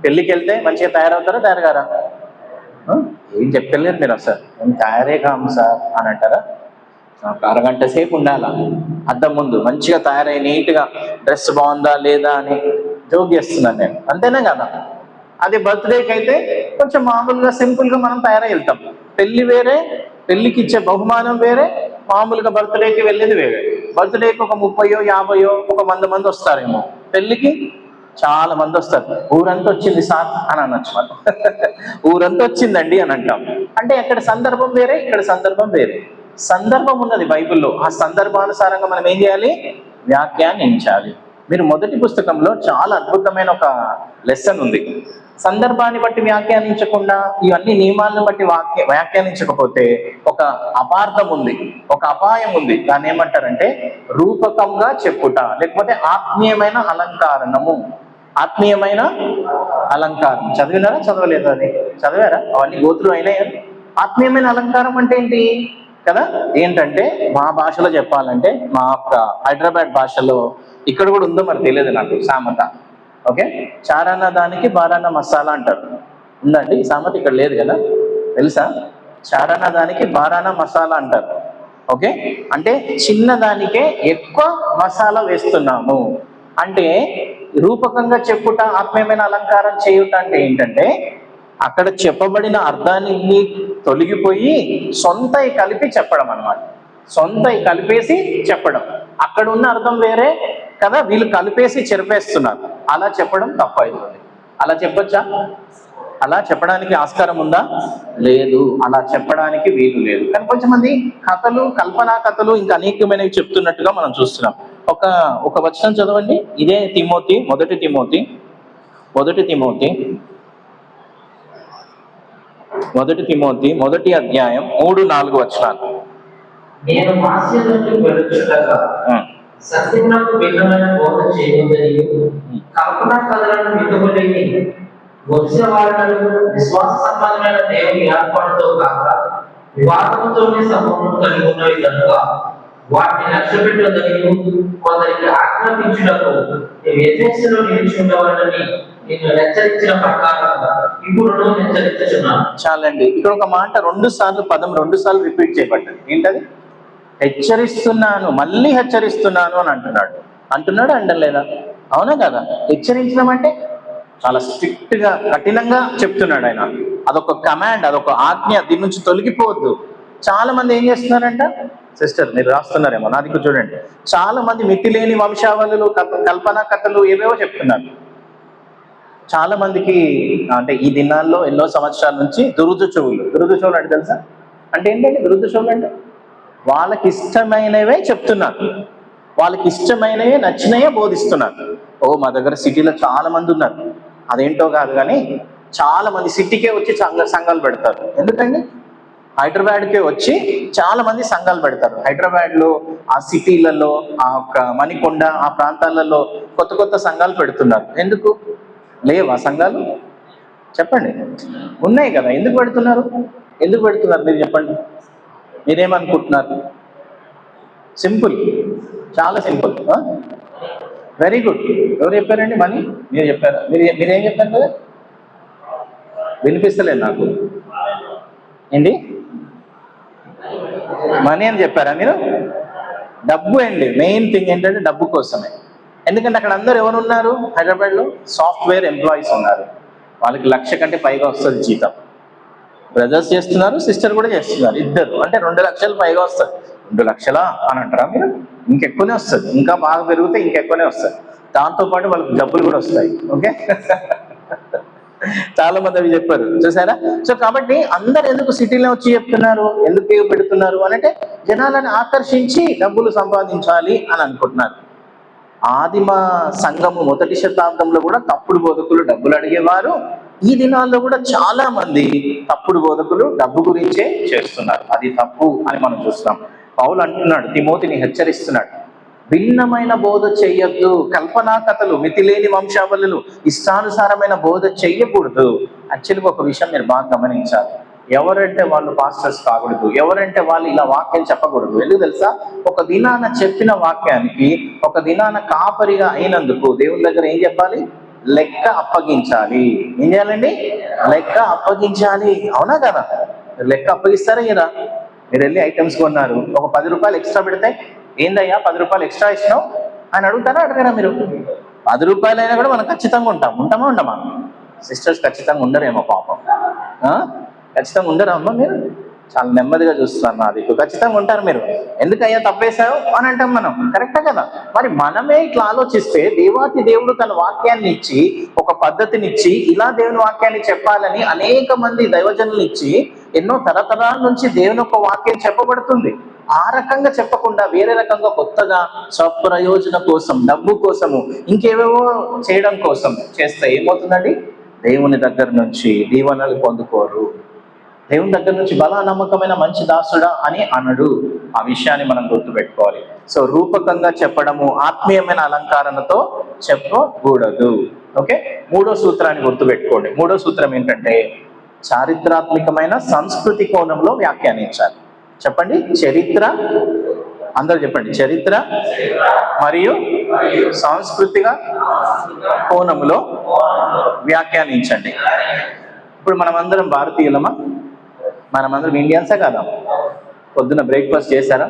పెళ్ళికి వెళ్తే మంచిగా తయారవుతారా, తయారుగారా? ఏం చెప్పలేరు మీరు అసలు, నేను తయారే కాము సార్ అని అంటారా? ఒక అరగంట సేపు ఉండాలా అద్దం ముందు, మంచిగా తయారై నీట్గా డ్రెస్ బాగుందా లేదా అని జోక్ చేస్తున్నాను నేను, అంతేనా కదా? అదే బర్త్డేకి అయితే కొంచెం మామూలుగా సింపుల్గా మనం తయారై వెళ్తాం. పెళ్లి వేరే, పెళ్లికి ఇచ్చే బహుమానం వేరే, మామూలుగా బర్త్డేకి వెళ్ళేది వేరే. బర్త్డేకి ఒక 30, 50, ఒక 100 మంది వస్తారేమో, పెళ్లికి చాలా మంది వస్తారు, ఊరంతా వచ్చింది సార్ అని అనొచ్చు మనం. ఊరంతా వచ్చిందండి అని అంటాం. అంటే అక్కడ సందర్భం వేరే, ఇక్కడ సందర్భం వేరే. సందర్భం ఉన్నది బైబిల్లో, ఆ సందర్భానుసారంగా మనం ఏం చేయాలి? వ్యాఖ్యానించాలి. మీరు మొదటి పుస్తకంలో చాలా అద్భుతమైన ఒక లెసన్ ఉంది. సందర్భాన్ని బట్టి వ్యాఖ్యానించకుండా, ఇవన్నీ నియమాలను బట్టి వ్యాఖ్యానించకపోతే ఒక అపార్థం ఉంది, ఒక అపాయం ఉంది. దాన్ని ఏమంటారంటే రూపకంగా చెప్పుట, లేకపోతే ఆత్మీయమైన అలంకారణము. ఆత్మీయమైన అలంకారం చదివినారా, చదవలేదా? అది చదివారా? అవన్నీ గోత్రం అయినాయి. ఆత్మీయమైన అలంకారం అంటే ఏంటి కదా? ఏంటంటే మా భాషలో చెప్పాలంటే, మా హైదరాబాద్ భాషలో ఇక్కడ కూడా ఉందో మరి తెలియదు నాకు సామెత. ఓకే, చారానా దానికి బారానా మసాలా అంటారు. ఉందండి ఈ సామెత? ఇక్కడ లేదు కదా, తెలుసా? చారానా దానికి బారానా మసాలా అంటారు. ఓకే, అంటే చిన్నదానికే ఎక్కువ మసాలా వేస్తున్నాము. అంటే రూపకంగా చెప్పుట, ఆత్మీయమైన అలంకారం చేయుట అంటే ఏంటంటే అక్కడ చెప్పబడిన అర్థాన్ని తొలగిపోయి సొంతై కలిపి చెప్పడం అన్నమాట. సొంతై కలిపేసి చెప్పడం. అక్కడ ఉన్న అర్థం వేరే కదా, వీళ్ళు కలిపేసి చెరిపేస్తున్నారు. అలా చెప్పడం తప్పు అవుతుంది. అలా చెప్పొచ్చా? అలా చెప్పడానికి ఆస్కారం ఉందా? లేదు, అలా చెప్పడానికి వీలు లేదు. కానీ కొంచెమంది కథలు, కల్పనా కథలు ఇంకా అనేకమైనవి చెప్తున్నట్టుగా మనం చూస్తున్నాం. ఒక వచనం చదవండి. ఇదే తిమోతి, మొదటి తిమోతి మొదటి అధ్యాయం 3-4 వచనాలు. నేను మాస్యతను వెలుచుటగా సత్యమునకు భిన్నమైన బోధ చేయవద్దని, కల్పనా కథలను మితములేని వంశవాదనలు, విశ్వాస సంబంధమైన దేవుని ఏర్పాటుతో కాక వివాదముతోనే సంబంధం కలిగి ఉన్నవి కనుక వాటిని లక్ష్యపెట్టదని కొందరికి ఆజ్ఞాపించుటకు ఎఫెసులో నిలిచి ఉండవాలని నిన్ను హెచ్చరించిన ప్రకారం ఇప్పుడు హెచ్చరించుచున్నాను. చాలండి. ఇక్కడ ఒక మాట 2 సార్లు, పదం 2 సార్లు రిపీట్ చేయబడ్డది. ఏంటది? హెచ్చరిస్తున్నాను, మళ్ళీ హెచ్చరిస్తున్నాను అని అంటున్నాడు అంటలేదా? అవునా కదా? హెచ్చరించడం అంటే చాలా స్ట్రిక్ట్ గా, కఠినంగా చెప్తున్నాడు ఆయన. అదొక కమాండ్, అదొక ఆజ్ఞ. దీని నుంచి తొలగిపోవద్దు. చాలా మంది ఏం చేస్తున్నారంట? సిస్టర్ మీరు రాస్తున్నారేమో, నా దిక్కు చూడండి. చాలా మంది మితిలేని వంశావళులు, కల్పనా కథలు ఏవేవో చెప్తున్నారు. చాలా మందికి అంటే ఈ దినాల్లో ఎన్నో సంవత్సరాల నుంచి దురుదు చెవులు అంటే తెలుసా? అంటే ఏంటంటే దురుదు చెవులు అంటే వాళ్ళకి ఇష్టమైనవే చెప్తున్నారు, వాళ్ళకి ఇష్టమైనవే, నచ్చినవే బోధిస్తున్నారు. మా దగ్గర సిటీలో చాలా మంది ఉన్నారు. అదేంటో కాదు కానీ చాలా మంది సిటీకే వచ్చి సంఘాలు పెడతారు. ఎందుకండి? హైదరాబాద్కే వచ్చి చాలా మంది సంఘాలు పెడతారు. హైదరాబాద్లో, ఆ సిటీలలో, ఆ మణికొండ, ఆ ప్రాంతాలలో కొత్త సంఘాలు పెడుతున్నారు. ఎందుకు లేవా సంఘాలు? చెప్పండి. ఉన్నాయి కదా, ఎందుకు పెడుతున్నారు మీరు చెప్పండి. మీరేమనుకుంటున్నారు? సింపుల్, చాలా సింపుల్. Very good. ఎవరు చెప్పారండి? మనీ మీరు చెప్పారా? మీరేం చెప్పారు కదా? వినిపిస్తలేదు నాకు. ఏంటి? మనీ అని చెప్పారా మీరు? డబ్బు అండి. మెయిన్ థింగ్ ఏంటంటే డబ్బు కోసమే. ఎందుకంటే అక్కడ అందరూ ఎవరున్నారు? హైదరాబాద్లో సాఫ్ట్వేర్ ఎంప్లాయీస్ ఉన్నారు. వాళ్ళకి 1,00,000 కంటే పైగా వస్తుంది జీతం. బ్రదర్స్ చేస్తున్నారు, సిస్టర్ కూడా చేస్తున్నారు, ఇద్దరు. అంటే 2 లక్షలు పైగా వస్తుంది. 2 లక్షలా అని అంటారా మీరు? ఇంకెక్కువనే వస్తుంది. ఇంకా బాగా పెరిగితే ఇంకెక్కువనే వస్తుంది. దాంతోపాటు వాళ్ళకి డబ్బులు కూడా వస్తాయి. ఓకే, చాలా మంది అవి చెప్పారు, చూసారా? సో కాబట్టి అందరు ఎందుకు సిటీలో వచ్చి చెప్తున్నారు, ఎందుకు పెడుతున్నారు అంటే జనాలను ఆకర్షించి డబ్బులు సంపాదించాలి అని అనుకుంటున్నారు. ఆదిమ సంఘము 1వ శతాబ్దంలో కూడా తప్పుడు బోధకులు డబ్బులు అడిగేవారు. ఈ దినాల్లో కూడా చాలా మంది తప్పుడు బోధకులు డబ్బు గురించే చేస్తున్నారు. అది తప్పు అని మనం చూస్తున్నాం. పౌలు అంటున్నాడు, తిమోతిని హెచ్చరిస్తున్నాడు, భిన్నమైన బోధ చెయ్యొద్దు. కల్పనా కథలు, మితిలేని వంశావళులు, ఇష్టానుసారమైన బోధ చెయ్యకూడదు. యాక్చువల్గా ఒక విషయం మీరు బాగా గమనించాలి. ఎవరంటే వాళ్ళు పాస్టర్స్ కాకూడదు, ఎవరంటే వాళ్ళు ఇలా వాక్యం చెప్పకూడదు. ఎందుకు తెలుసా? ఒక దినాన చెప్పిన వాక్యానికి, ఒక దినాన కాపరిగా అయినందుకు దేవుని దగ్గర ఏం చెప్పాలి? లెక్క అప్పగించాలి. ఏం చేయాలండి? లెక్క అప్పగించాలి. అవునా కదా? లెక్క అప్పగిస్తారా కదా? మీరు వెళ్ళి ఐటమ్స్ కొన్నారు, ఒక 10 రూపాయలు ఎక్స్ట్రా పెడితే, ఏందయ్యా 10 రూపాయలు ఎక్స్ట్రా ఇచ్చినావు అని అడగరా మీరు? 10 రూపాయలు అయినా కూడా మనం ఖచ్చితంగా ఉండమా? సిస్టర్స్ ఖచ్చితంగా ఉండరేమో పాపం. ఖచ్చితంగా ఉండరా అమ్మ మీరు? చాలా నెమ్మదిగా చూస్తున్నాను నా దిక్కు. ఖచ్చితంగా ఉంటారు మీరు. ఎందుకయ్యా తప్పేశావు అని అంటాం మనం, కరెక్టే కదా? మరి మనమే ఇట్లా ఆలోచిస్తే దేవాతి దేవుడు తన వాక్యాన్ని ఇచ్చి, ఒక పద్ధతిని ఇచ్చి, ఇలా దేవుని వాక్యాన్ని చెప్పాలని అనేక మంది దైవజనులు ఇచ్చి, ఎన్నో తరతరాల నుంచి దేవుని యొక్క వాక్యం చెప్పబడుతుంది. ఆ రకంగా చెప్పకుండా వేరే రకంగా కొత్తగా స్వప్రయోజన కోసం, డబ్బు కోసము, ఇంకేవేవో చేయడం కోసం చేస్తే ఏమవుతుందండి? దేవుని దగ్గర నుంచి దీవెనలు పొందుకోరు. దేవుని దగ్గర నుంచి బల నమ్మకమైన మంచి దాసుడా అని అనడు. ఆ విషయాన్ని మనం గుర్తుపెట్టుకోవాలి. సో రూపకంగా చెప్పడము, ఆత్మీయమైన అలంకారణతో చెప్పకూడదు. ఓకే, మూడో సూత్రాన్ని గుర్తుపెట్టుకోండి. మూడో సూత్రం ఏంటంటే చారిత్రాత్మకమైన సంస్కృతి కోణంలో వ్యాఖ్యానించాలి. చెప్పండి, చరిత్ర, అందరూ చెప్పండి, చరిత్ర మరియు సాంస్కృతిక కోణంలో వ్యాఖ్యానించండి. ఇప్పుడు మనమందరం భారతీయులమా? మనమందరం ఇండియన్సే కదా? పొద్దున్న బ్రేక్ఫాస్ట్ చేశారా?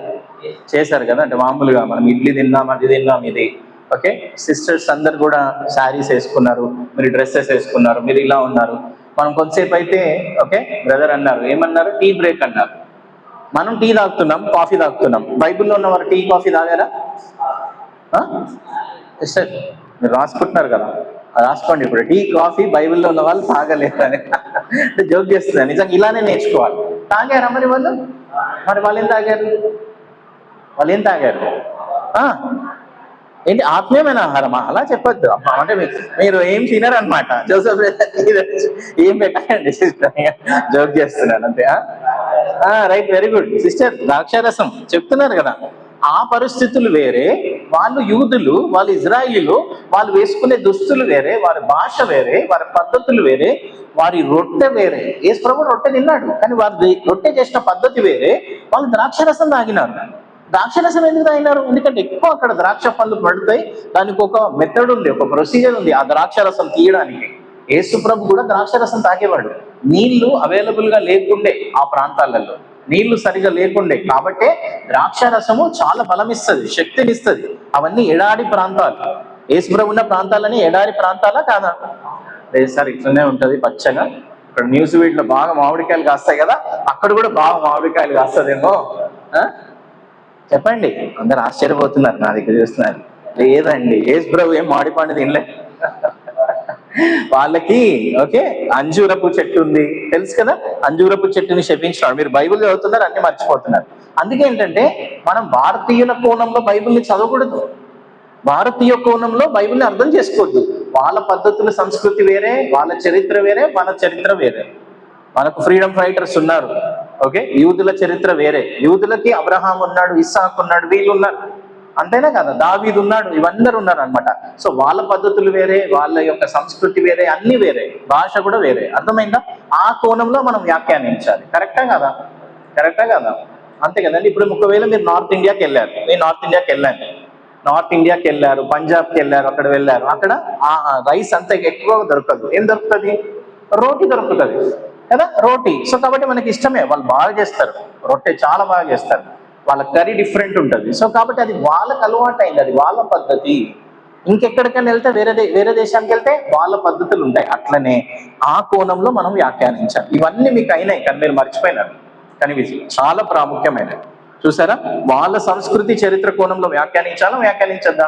చేశారు కదా? అంటే మామూలుగా మనం ఇడ్లీ తిన్నాం, అది తిన్నాం, ఇది. ఓకే, సిస్టర్స్ అందరు కూడా శారీస్ వేసుకున్నారు, మీరు డ్రెస్సెస్ వేసుకున్నారు, మీరు ఇలా ఉన్నారు. మనం కొంతసేపు అయితే ఓకే బ్రదర్ అన్నారు, ఏమన్నారు? టీ బ్రేక్ అన్నారు. మనం టీ తాగుతున్నాం, కాఫీ తాగుతున్నాం. బైబిల్లో ఉన్నవారు టీ కాఫీ తాగారా? సార్ మీరు రాసుకుంటున్నారు కదా, రాసుకోండి. ఇప్పుడు టీ కాఫీ బైబిల్లో ఉన్న వాళ్ళు తాగలేరు అని అంటే జోక్ చేస్తున్నారు. నిజంగా ఇలానే నేర్చుకోవాలి. తాగారా మరి వాళ్ళు? మరి వాళ్ళు ఏం తాగారు? వాళ్ళు ఏం తాగారు? ఏంటి ఆత్మీయమైన ఆహారమా? అలా చెప్పొద్దు. అంటే మీరు ఏం తినరు అనమాట. జోసెఫ్ ఏం పెట్టండి సిస్టర్, జోక్ చేస్తున్నాను అంతే. Right, very good sister. ద్రాక్షారసం చెప్తున్నారు కదా. ఆ పరిస్థితులు వేరే, వాళ్ళు యూదులు, వాళ్ళు ఇజ్రాయిలీలు, వాళ్ళు వేసుకునే దుస్తులు వేరే, వారి భాష వేరే, వారి పద్ధతులు వేరే, వారి రొట్టె వేరే. యేసు ప్రభు రొట్టె తిన్నాడు, కానీ వారి రొట్టె చేసిన పద్ధతి వేరే. వాళ్ళు ద్రాక్షారసం తాగినారు. ద్రాక్షరసం ఎందుకు తాగినారు? ఎందుకంటే ఎక్కువ అక్కడ ద్రాక్ష పళ్ళు పడతాయి. దానికి ఒక మెథడ్ ఉంది, ఒక ప్రొసీజర్ ఉంది ఆ ద్రాక్షరసం తీయడానికి. యేసు ప్రభు కూడా ద్రాక్షరసం తాగేవాడు. నీళ్లు అవైలబుల్ గా లేకుండే, ఆ ప్రాంతాలలో నీళ్లు సరిగా లేకుండే. కాబట్టి ద్రాక్షరసము చాలా బలమిస్తుంది, శక్తినిస్తుంది. అవన్నీ ఎడారి ప్రాంతాలు. యేసు ప్రభు ఉన్న ప్రాంతాలని ఎడారి ప్రాంతాలా కాదా? లేదు సార్, ఇట్లనే ఉంటది పచ్చగా. ఇక్కడ న్యూస్ వీటిలో బాగా మామిడికాయలు కాస్తాయి కదా, అక్కడ కూడా బాగా మామిడికాయలు కాస్తుందేమో. చెప్పండి. అందరు ఆశ్చర్యపోతున్నారు, నా దగ్గర చూస్తున్నారు. లేదండి, యేసు ప్రభు ఏం మామిడి పండు తినలే. వాళ్ళకి ఓకే అంజూరపు చెట్టు ఉంది, తెలుసు కదా. అంజూరపు చెట్టుని శపించినాడు. మీరు బైబిల్ చదువుతున్నారు, అన్ని మర్చిపోతున్నారు. అందుకే ఏంటంటే మనం భారతీయుల కోణంలో బైబిల్ని చదవకూడదు, భారతీయ కోణంలో బైబిల్ని అర్థం చేసుకోవద్దు. వాళ్ళ పద్ధతుల సంస్కృతి వేరే, వాళ్ళ చరిత్ర వేరే, మన చరిత్ర వేరే. మనకు ఫ్రీడమ్ ఫైటర్స్ ఉన్నారు, ఓకే. యూదుల చరిత్ర వేరే. యూదులకి అబ్రహాం ఉన్నాడు, ఇస్సాకు ఉన్నాడు, వీళ్ళు ఉన్నారు, అంతేనా కదా? దావీదు ఉన్నాడు, ఇవందరూ ఉన్నారు అనమాట. సో వాళ్ళ పద్ధతులు వేరే, వాళ్ళ యొక్క సంస్కృతి వేరే, అన్ని వేరే, భాష కూడా వేరే. అర్థమైందా? ఆ కోణంలో మనం వ్యాఖ్యానించాలి. కరెక్టా కదా? కరెక్టా కదా? అంతే కదండి. ఇప్పుడు ఒకవేళ మీరు నార్త్ ఇండియాకి వెళ్ళారు, నేను నార్త్ ఇండియాకి వెళ్ళాను, నార్త్ ఇండియాకి వెళ్ళారు, పంజాబ్కి వెళ్ళారు, అక్కడ వెళ్ళారు, అక్కడ రైస్ అంత ఎక్కువ దొరకదు. ఏం దొరుకుతుంది? రోటీ దొరుకుతుంది కదా, రోటీ. సో కాబట్టి మనకి ఇష్టమే, వాళ్ళు బాగా చేస్తారు, రొట్టె చాలా బాగా చేస్తారు, వాళ్ళ కర్రీ డిఫరెంట్ ఉంటుంది. సో కాబట్టి అది వాళ్ళకి అలవాటు అయింది, అది వాళ్ళ పద్ధతి. ఇంకెక్కడికైనా వెళ్తే వేరే దేశానికి వెళ్తే వాళ్ళ పద్ధతులు ఉంటాయి. అట్లనే ఆ కోణంలో మనం వ్యాఖ్యానించాలి. ఇవన్నీ మీకు అయినాయి, కానీ మీరు మర్చిపోయినారు. కానీ ఇవి చాలా ప్రాముఖ్యమైనవి. చూసారా? వాళ్ళ సంస్కృతి చరిత్ర కోణంలో వ్యాఖ్యానించద్దా?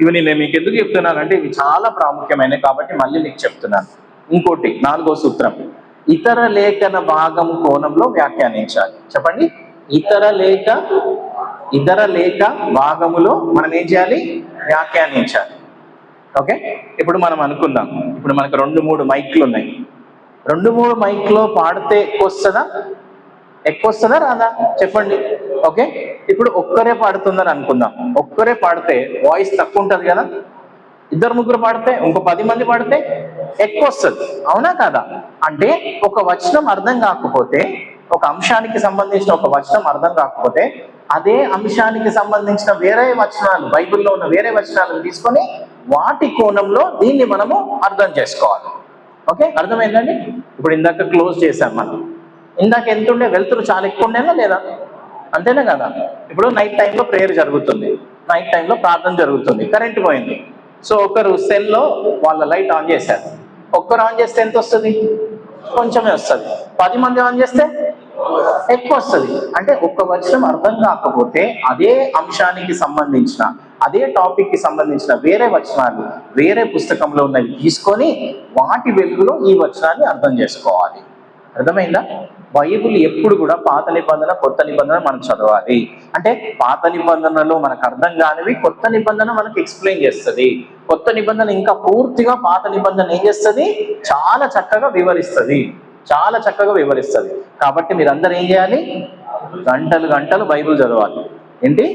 ఇవి నేను మీకు ఎందుకు చెప్తున్నానంటే ఇవి చాలా ప్రాముఖ్యమైనవి కాబట్టి మళ్ళీ మీకు చెప్తున్నాను. ఇంకోటి 4వ సూత్రం, ఇతర లేఖన భాగం కోణంలో వ్యాఖ్యానించాలి. చెప్పండి, ఇతర లేఖ భాగములో మనం ఏం చేయాలి? వ్యాఖ్యానించాలి. ఓకే, ఇప్పుడు మనం అనుకుందాం, ఇప్పుడు మనకు 2-3 మైక్లు ఉన్నాయి. 2-3 మైక్లో పాడితే ఎక్కువ వస్తుందా రాదా? చెప్పండి. ఓకే, ఇప్పుడు ఒక్కరే పాడుతుందని అనుకుందాం. ఒక్కరే పాడితే వాయిస్ తక్కువ ఉంటుంది కదా. 2-3 పాడితే, ఇంకో 10 మంది పాడితే ఎక్కువ వస్తుంది, అవునా కాదా? అంటే ఒక వచనం అర్థం కాకపోతే, ఒక అంశానికి సంబంధించిన ఒక వచనం అర్థం కాకపోతే, అదే అంశానికి సంబంధించిన వేరే వచనాలు, బైబిల్లో ఉన్న వేరే వచనాలను తీసుకొని వాటి కోణంలో దీన్ని మనము అర్థం చేసుకోవాలి. ఓకే, అర్థమైందండి? ఇప్పుడు ఇందాక క్లోజ్ చేశాం మనం. ఇందాక ఎంత ఉండే? వెళ్తురు చాలా ఎక్కువ ఉండేనా లేదా? అంతేనా కదా? ఇప్పుడు నైట్ టైంలో ప్రేయర్ జరుగుతుంది, నైట్ టైంలో ప్రార్థన జరుగుతుంది, కరెంట్ పోయింది. సో ఒకరు సెల్లో వాళ్ళ లైట్ ఆన్ చేశారు. ఒక్కరు ఆన్ చేస్తే ఎంత వస్తుంది? కొంచెమే వస్తుంది. 10 మంది ఆన్ చేస్తే ఎక్కువ వస్తుంది. అంటే ఒక్క వచనం అర్థం కాకపోతే అదే అంశానికి సంబంధించిన, అదే టాపిక్ కి సంబంధించిన వేరే వచనాలు వేరే పుస్తకంలో ఉన్నవి తీసుకొని వాటి వెలుగులో ఈ వచనాన్ని అర్థం చేసుకోవాలి. అర్థమైందా? బైబిల్ ఎప్పుడు కూడా పాత నిబంధన కొత్త నిబంధన మనం చదవాలి. అంటే పాత నిబంధనలో మనకు అర్థం కానివి కొత్త నిబంధన మనకు ఎక్స్ప్లెయిన్ చేస్తుంది. కొత్త నిబంధన ఇంకా పూర్తిగా పాత నిబంధన ఏం చేస్తుంది, చాలా చక్కగా వివరిస్తుంది, చాలా చక్కగా వివరిస్తుంది. కాబట్టి మీరందరూ ఏం చేయాలి, గంటలు గంటలు బైబిల్ చదవాలి. ఏంటి,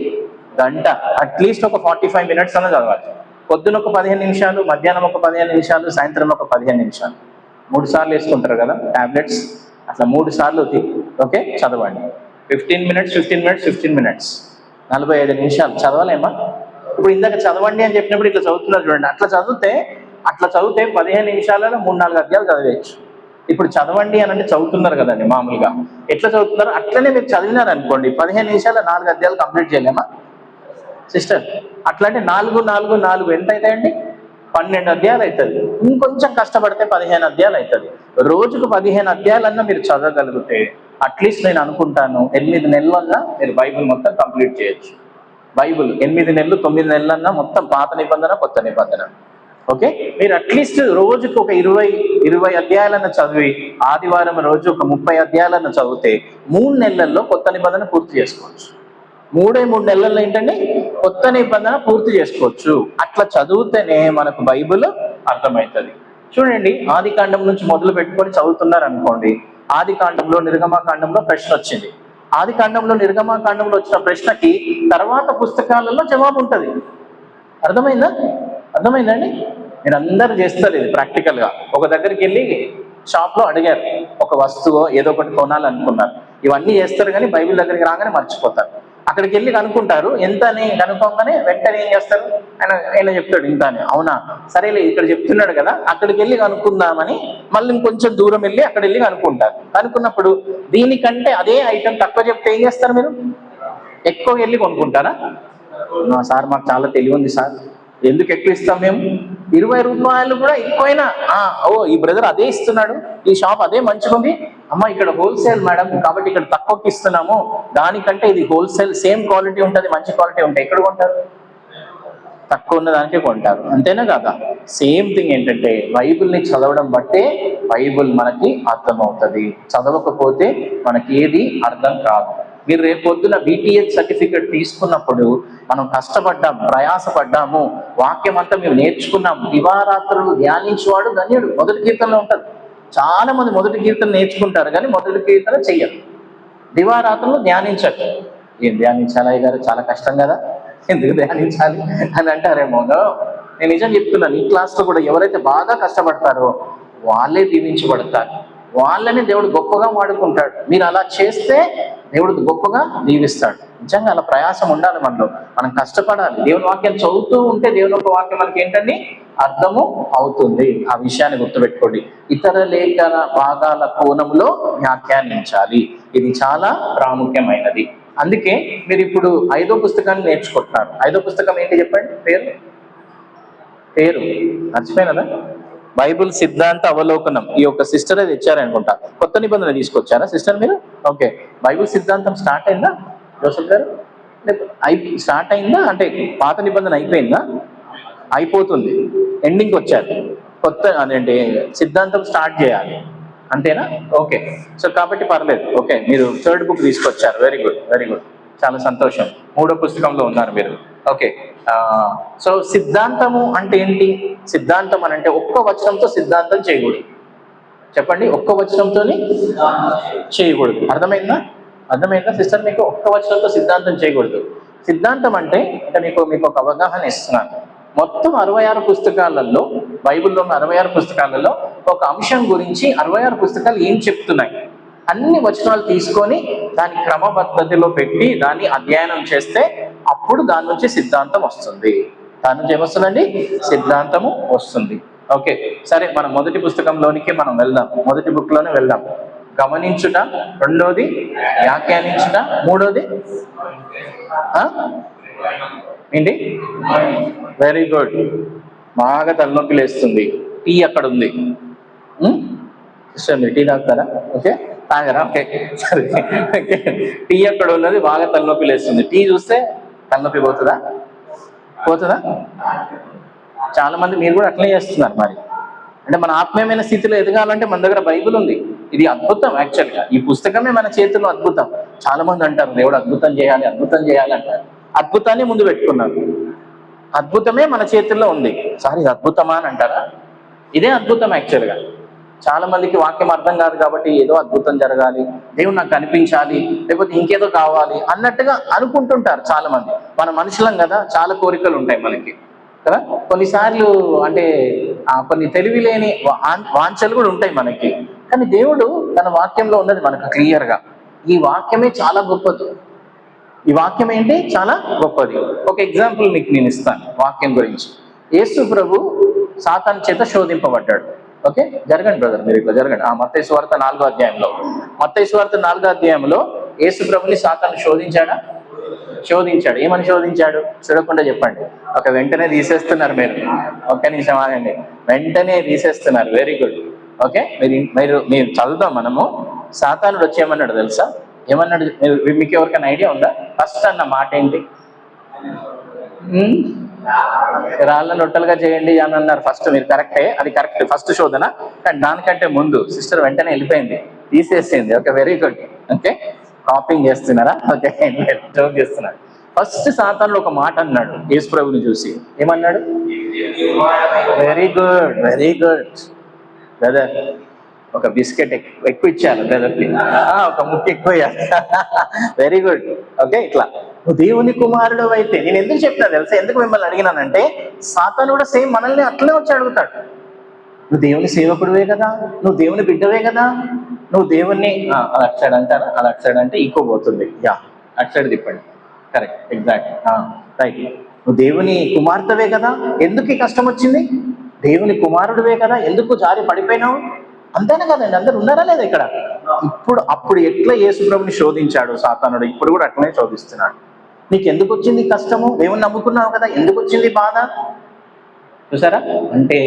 గంట అట్లీస్ట్ ఒక 45 minutes అన్న చదవాలి. పొద్దున ఒక 15 నిమిషాలు, మధ్యాహ్నం ఒక 15 నిమిషాలు, సాయంత్రం ఒక 15 నిమిషాలు. 3 సార్లు వేసుకుంటారు కదా టాబ్లెట్స్, అట్లా 3 సార్లు ఓకే చదవండి. 15 minutes 15 minutes 15 minutes 45 నిమిషాలు చదవలేమా? ఇప్పుడు ఇందాక చదవండి అని చెప్పినప్పుడు ఇట్లా చదువుతున్నారు చూడండి, అట్లా చదివితే 15 నిమిషాలలో 3-4 అధ్యాయాలు చదివేయచ్చు. ఇప్పుడు చదవండి అని అంటే చదువుతున్నారు కదండి మామూలుగా, ఎట్లా చదువుతున్నారు అట్లనే మీరు చదివినారు అనుకోండి, 15 నిమిషాలు 4 అధ్యాయాలు కంప్లీట్ చేయలేమా సిస్టర్? అట్లాంటి 4 ఎంత అవుతాయండి? 12 అధ్యాయాలు అవుతుంది. ఇంకొంచెం కష్టపడితే 15 అధ్యాయాలు అవుతుంది. రోజుకు 15 అధ్యాయాలన్నా మీరు చదవగలిగితే అట్లీస్ట్ నేను అనుకుంటాను 8 నెలలన్నా మీరు బైబిల్ మొత్తం కంప్లీట్ చేయొచ్చు. బైబిల్ 8 నెలలు 9 నెలలన్నా మొత్తం పాత నిబంధన కొత్త నిబంధన. ఓకే, మీరు అట్లీస్ట్ రోజుకు ఒక 20 అధ్యాయాలను చదివి ఆదివారం రోజు ఒక 30 అధ్యాయాలను చదివితే 3 నెలల్లో కొత్త నిబంధన పూర్తి చేసుకోవచ్చు. 3 నెలల్లో ఏంటండి కొత్త నిబంధన పూర్తి చేసుకోవచ్చు. అట్లా చదివితేనే మనకు బైబిల్ అర్థమవుతుంది. చూడండి, ఆది కాండం నుంచి మొదలు పెట్టుకొని చదువుతున్నారు అనుకోండి, ఆది కాండంలో నిర్గమాకాండంలో ప్రశ్న వచ్చింది. ఆది కాండంలో నిర్గమాకాండంలో వచ్చిన ప్రశ్నకి తర్వాత పుస్తకాలలో జవాబు ఉంటుంది. అర్థమైందండి? మీరు అందరూ చేస్తారు ఇది ప్రాక్టికల్ గా. ఒక దగ్గరికి వెళ్ళి షాప్ లో అడిగారు, ఒక వస్తువు ఏదో ఒకటి కొనాలనుకున్నారు, ఇవన్నీ చేస్తారు కానీ బైబిల్ దగ్గరికి రాగానే మర్చిపోతారు. అక్కడికి వెళ్ళి కనుక్కుంటారు, ఎంత అని కనుక్కోగానే వెంటనే ఏం చేస్తారు, ఆయన చెప్తాడు ఇంత అని. అవునా, సరేలే ఇక్కడ చెప్తున్నాడు కదా అక్కడికి వెళ్ళి కనుక్కుందామని మళ్ళీ ఇంకొంచెం దూరం వెళ్ళి అక్కడ వెళ్ళి కనుక్కుంటారు. కనుక్కున్నప్పుడు దీనికంటే అదే ఐటెం తక్కువ చెప్తే ఏం చేస్తారు, మీరు ఎక్కువ వెళ్ళి కొనుక్కుంటారా? సార్ మాకు చాలా తెలివి ఉంది సార్, ఎందుకు ఎక్కువ ఇస్తాం మేము, 20 రూపాయలు కూడా ఎక్కువైనా ఈ బ్రదర్ అదే ఇస్తున్నాడు, ఈ షాప్ అదే మంచిగా ఉంది, అమ్మ ఇక్కడ హోల్సేల్ మేడం కాబట్టి ఇక్కడ తక్కువకి ఇస్తున్నాము, దానికంటే ఇది హోల్సేల్ సేమ్ క్వాలిటీ ఉంటుంది, మంచి క్వాలిటీ ఉంటాయి, ఎక్కడ కొంటారు? తక్కువ ఉన్న దానికే కొంటారు. అంతేనా కదా? సేమ్ థింగ్ ఏంటంటే బైబిల్ని చదవడం బట్టే బైబిల్ మనకి అర్థమవుతుంది. చదవకపోతే మనకి ఏది అర్థం కాదు. మీరు రేపొద్దున BTH సర్టిఫికెట్ తీసుకున్నప్పుడు మనం కష్టపడ్డాం, ప్రయాసపడ్డాము, వాక్యం అంతా మేము నేర్చుకున్నాం, దివారాత్రులు ధ్యానించేవాడు ధన్యుడు మొదటి కీర్తనలో ఉంటుంది. చాలా మంది మొదటి కీర్తన నేర్చుకుంటారు కానీ మొదటి కీర్తన చెయ్యరు, దివారాత్రులు ధ్యానించరు. ఏం ధ్యానించాలి గారు, చాలా కష్టం కదా, ఎందుకు ధ్యానించాలి అని అంటారేమో. నేను నిజం చెప్తున్నాను, ఈ క్లాస్లో కూడా ఎవరైతే బాగా కష్టపడతారో వాళ్ళే దీవించబడతారు, వాళ్ళని దేవుడు గొప్పగా వాడుకుంటాడు. మీరు అలా చేస్తే దేవుడు గొప్పగా దీవిస్తాడు. నిజంగా అలా ప్రయాసం ఉండాలి మనలో, మనం కష్టపడాలి. దేవుని వాక్యం చదువుతూ ఉంటే దేవుని యొక్క వాక్యం మనకి ఏంటండి అర్థము అవుతుంది. ఆ విషయాన్ని గుర్తుపెట్టుకోండి. ఇతర లేఖన భాగాల కోణంలో వ్యాఖ్యానించాలి, ఇది చాలా ప్రాముఖ్యమైనది. అందుకే మీరు ఇప్పుడు 5వ పుస్తకాన్ని నేర్చుకుంటున్నారు. 5వ పుస్తకం ఏంటి చెప్పండి, పేరు మర్చిపోయినదా? బైబిల్ సిద్ధాంత అవలోకనం. ఈ యొక్క సిస్టర్ అది ఇచ్చారనుకుంటా, కొత్త నిబంధన తీసుకొచ్చారా సిస్టర్ మీరు? ఓకే, బైబిల్ సిద్ధాంతం స్టార్ట్ అయిందా జోసెఫ్ గారు? స్టార్ట్ అయిందా అంటే పాత నిబంధన అయిపోయిందా? అయిపోతుంది, ఎండింగ్కి వచ్చారు. కొత్త అదేంటి సిద్ధాంతం స్టార్ట్ చేయాలి, అంతేనా? ఓకే, సో కాబట్టి పర్లేదు. ఓకే, మీరు 3rd బుక్ తీసుకొచ్చారు, వెరీ గుడ్, చాలా సంతోషం. 3వ పుస్తకంలో ఉన్నారు మీరు. ఓకే, సో సిద్ధాంతము అంటే ఏంటి? సిద్ధాంతం అని అంటే ఒక్క వచనంతో సిద్ధాంతం చేయకూడదు. చెప్పండి, ఒక్క వచనంతో చేయకూడదు. అర్థమైందా సిస్టర్? మీకు ఒక్క వచనంతో సిద్ధాంతం చేయకూడదు. సిద్ధాంతం అంటే మీకు ఒక అవగాహన ఇస్తున్నాను. మొత్తం 66 పుస్తకాలలో, బైబిల్లో ఉన్న 66 పుస్తకాలలో ఒక అంశం గురించి 66 పుస్తకాలు ఏం చెప్తున్నాయి, అన్ని వచనాలు తీసుకొని దాని క్రమపద్ధతిలో పెట్టి దాన్ని అధ్యయనం చేస్తే అప్పుడు దాని నుంచి సిద్ధాంతం వస్తుంది. దాని నుంచి ఏమొస్తుందండి? సిద్ధాంతము వస్తుంది. ఓకే, సరే, మనం మొదటి పుస్తకంలోనికి మనం వెళ్దాం, మొదటి బుక్ లోనే వెళ్దాం. గమనించుట, 2వది వ్యాఖ్యానించుట, 3వది ఏంటి? వెరీ గుడ్, బాగా తలనొప్పి లేస్తుంది, టీ అక్కడ ఉంది. సిస్టర్ మీరు టీ తాగుతారా? ఓకే, తాగరా? ఓకే సరే. ఓకే, టీ అక్కడ ఉన్నది బాగా తలనొప్పి లేస్తుంది. టీ చూస్తే తలనొప్పి పోతుందా? పోతుందా? చాలా మంది మీరు కూడా అట్లే చేస్తున్నారు. మరి అంటే మన ఆత్మీయమైన స్థితిలో ఎదగాలంటే మన దగ్గర బైబిల్ ఉంది. ఇది అద్భుతం. యాక్చువల్గా ఈ పుస్తకమే మన చేతుల్లో అద్భుతం. చాలా మంది అంటారు దేవుడు అద్భుతం చేయాలి, అద్భుతం చేయాలి అంటారు. అద్భుతాన్ని ముందు పెట్టుకున్నారు. అద్భుతమే మన చేతుల్లో ఉంది. సార్ ఇది అద్భుతమా అని అంటారా? ఇదే అద్భుతం యాక్చువల్గా. చాలా మందికి వాక్యం అర్థం కాదు కాబట్టి ఏదో అద్భుతం జరగాలి, దేవుడు నాకు కనిపించాలి, లేకపోతే ఇంకేదో కావాలి అన్నట్టుగా అనుకుంటుంటారు చాలా మంది. మన మనుషులం కదా, చాలా కోరికలు ఉంటాయి మనకి కదా. కొన్నిసార్లు అంటే కొన్ని తెలివి లేని వాంఛలు కూడా ఉంటాయి మనకి. కానీ దేవుడు తన వాక్యంలో ఉన్నది మనకు క్లియర్గా. ఈ వాక్యమే చాలా గొప్పది. ఈ వాక్యం ఏంటి? చాలా గొప్పది. ఒక ఎగ్జాంపుల్ మీకు నేను ఇస్తాను వాక్యం గురించి. యేసు ప్రభు సాతాను చేత శోధింపబడ్డాడు. ఓకే, జరగండి బ్రదర్, మీరు ఇట్లా జరగండి. మత్తయి సువార్త 4వ అధ్యాయంలో, మత్తయి సువార్త 4వ అధ్యాయంలో యేసు ప్రభుని సాతాను శోధించాడా? శోధించాడు. ఏమని శోధించాడు? చూడకుండా చెప్పండి. వెంటనే తీసేస్తున్నారు మీరు. ఒక్క నిమిషం ఆగండి. వెంటనే తీసేస్తున్నారు. Very good. ఓకే, మీరు చదువుదాం. మనము సాతానుడు వచ్చి ఏమన్నాడు తెలుసా? ఏమన్నాడు? మీకు ఎవరికైనా ఐడియా ఉందా? ఫస్ట్ అన్న మాట ఏంటి? రాళ్ళను రొట్టెలుగా చేయండి అని అన్నారు ఫస్ట్. మీరు కరెక్టే, అది కరెక్ట్, ఫస్ట్ శోధన. కానీ దానికంటే ముందు సిస్టర్ వెంటనే వెళ్ళిపోయింది, తీసేసింది. Okay, very good. Okay, copying చేస్తున్నారా? ఓకే, జోక్ చేస్తున్నారు. ఫస్ట్ సాతానుడు ఒక మాట అన్నాడు యేసు ప్రభుని చూసి. ఏమన్నాడు? Very good, very good brother. ఒక బిస్కెట్ ఎక్కువ ఇచ్చాను బ్రదర్కి, ఒక ముక్క ఎక్కువ ఇవ్వాలి. Very good. ఓకే, ఇట్లా నువ్వు దేవుని కుమారుడు అయితే, నేను ఎందుకు చెప్పినా తెలుసా? ఎందుకు మిమ్మల్ని అడిగినానంటే సాతాను కూడా సేమ్ మనల్ని అట్లనే వచ్చి అడుగుతాడు. నువ్వు దేవుని సేవకుడివే కదా, నువ్వు దేవుని బిడ్డవే కదా, నువ్వు దేవుణ్ణి అలా అట్సాడు అంటారా? అలా అట్సాడు అంటే ఈకో పోతుంది. యా, అట్సాడు తిప్పండి. Correct, exact, right. నువ్వు దేవుని కుమార్తెవే కదా, ఎందుకు ఈ కష్టం వచ్చింది? దేవుని కుమారుడివే కదా, ఎందుకు జారి పడిపోయినావు? అంతేనా కదండి? అందరు ఉన్నారా లేదా ఇక్కడ? అప్పుడు ఎట్లా యేసు ప్రభుని శోధించాడు సాతానుడు, ఇప్పుడు కూడా అట్లనే శోధిస్తున్నాడు. నీకు ఎందుకు వచ్చింది కష్టము? దేవుని నమ్ముకున్నావు కదా, ఎందుకు వచ్చింది బాధ? చూసారా? అంటే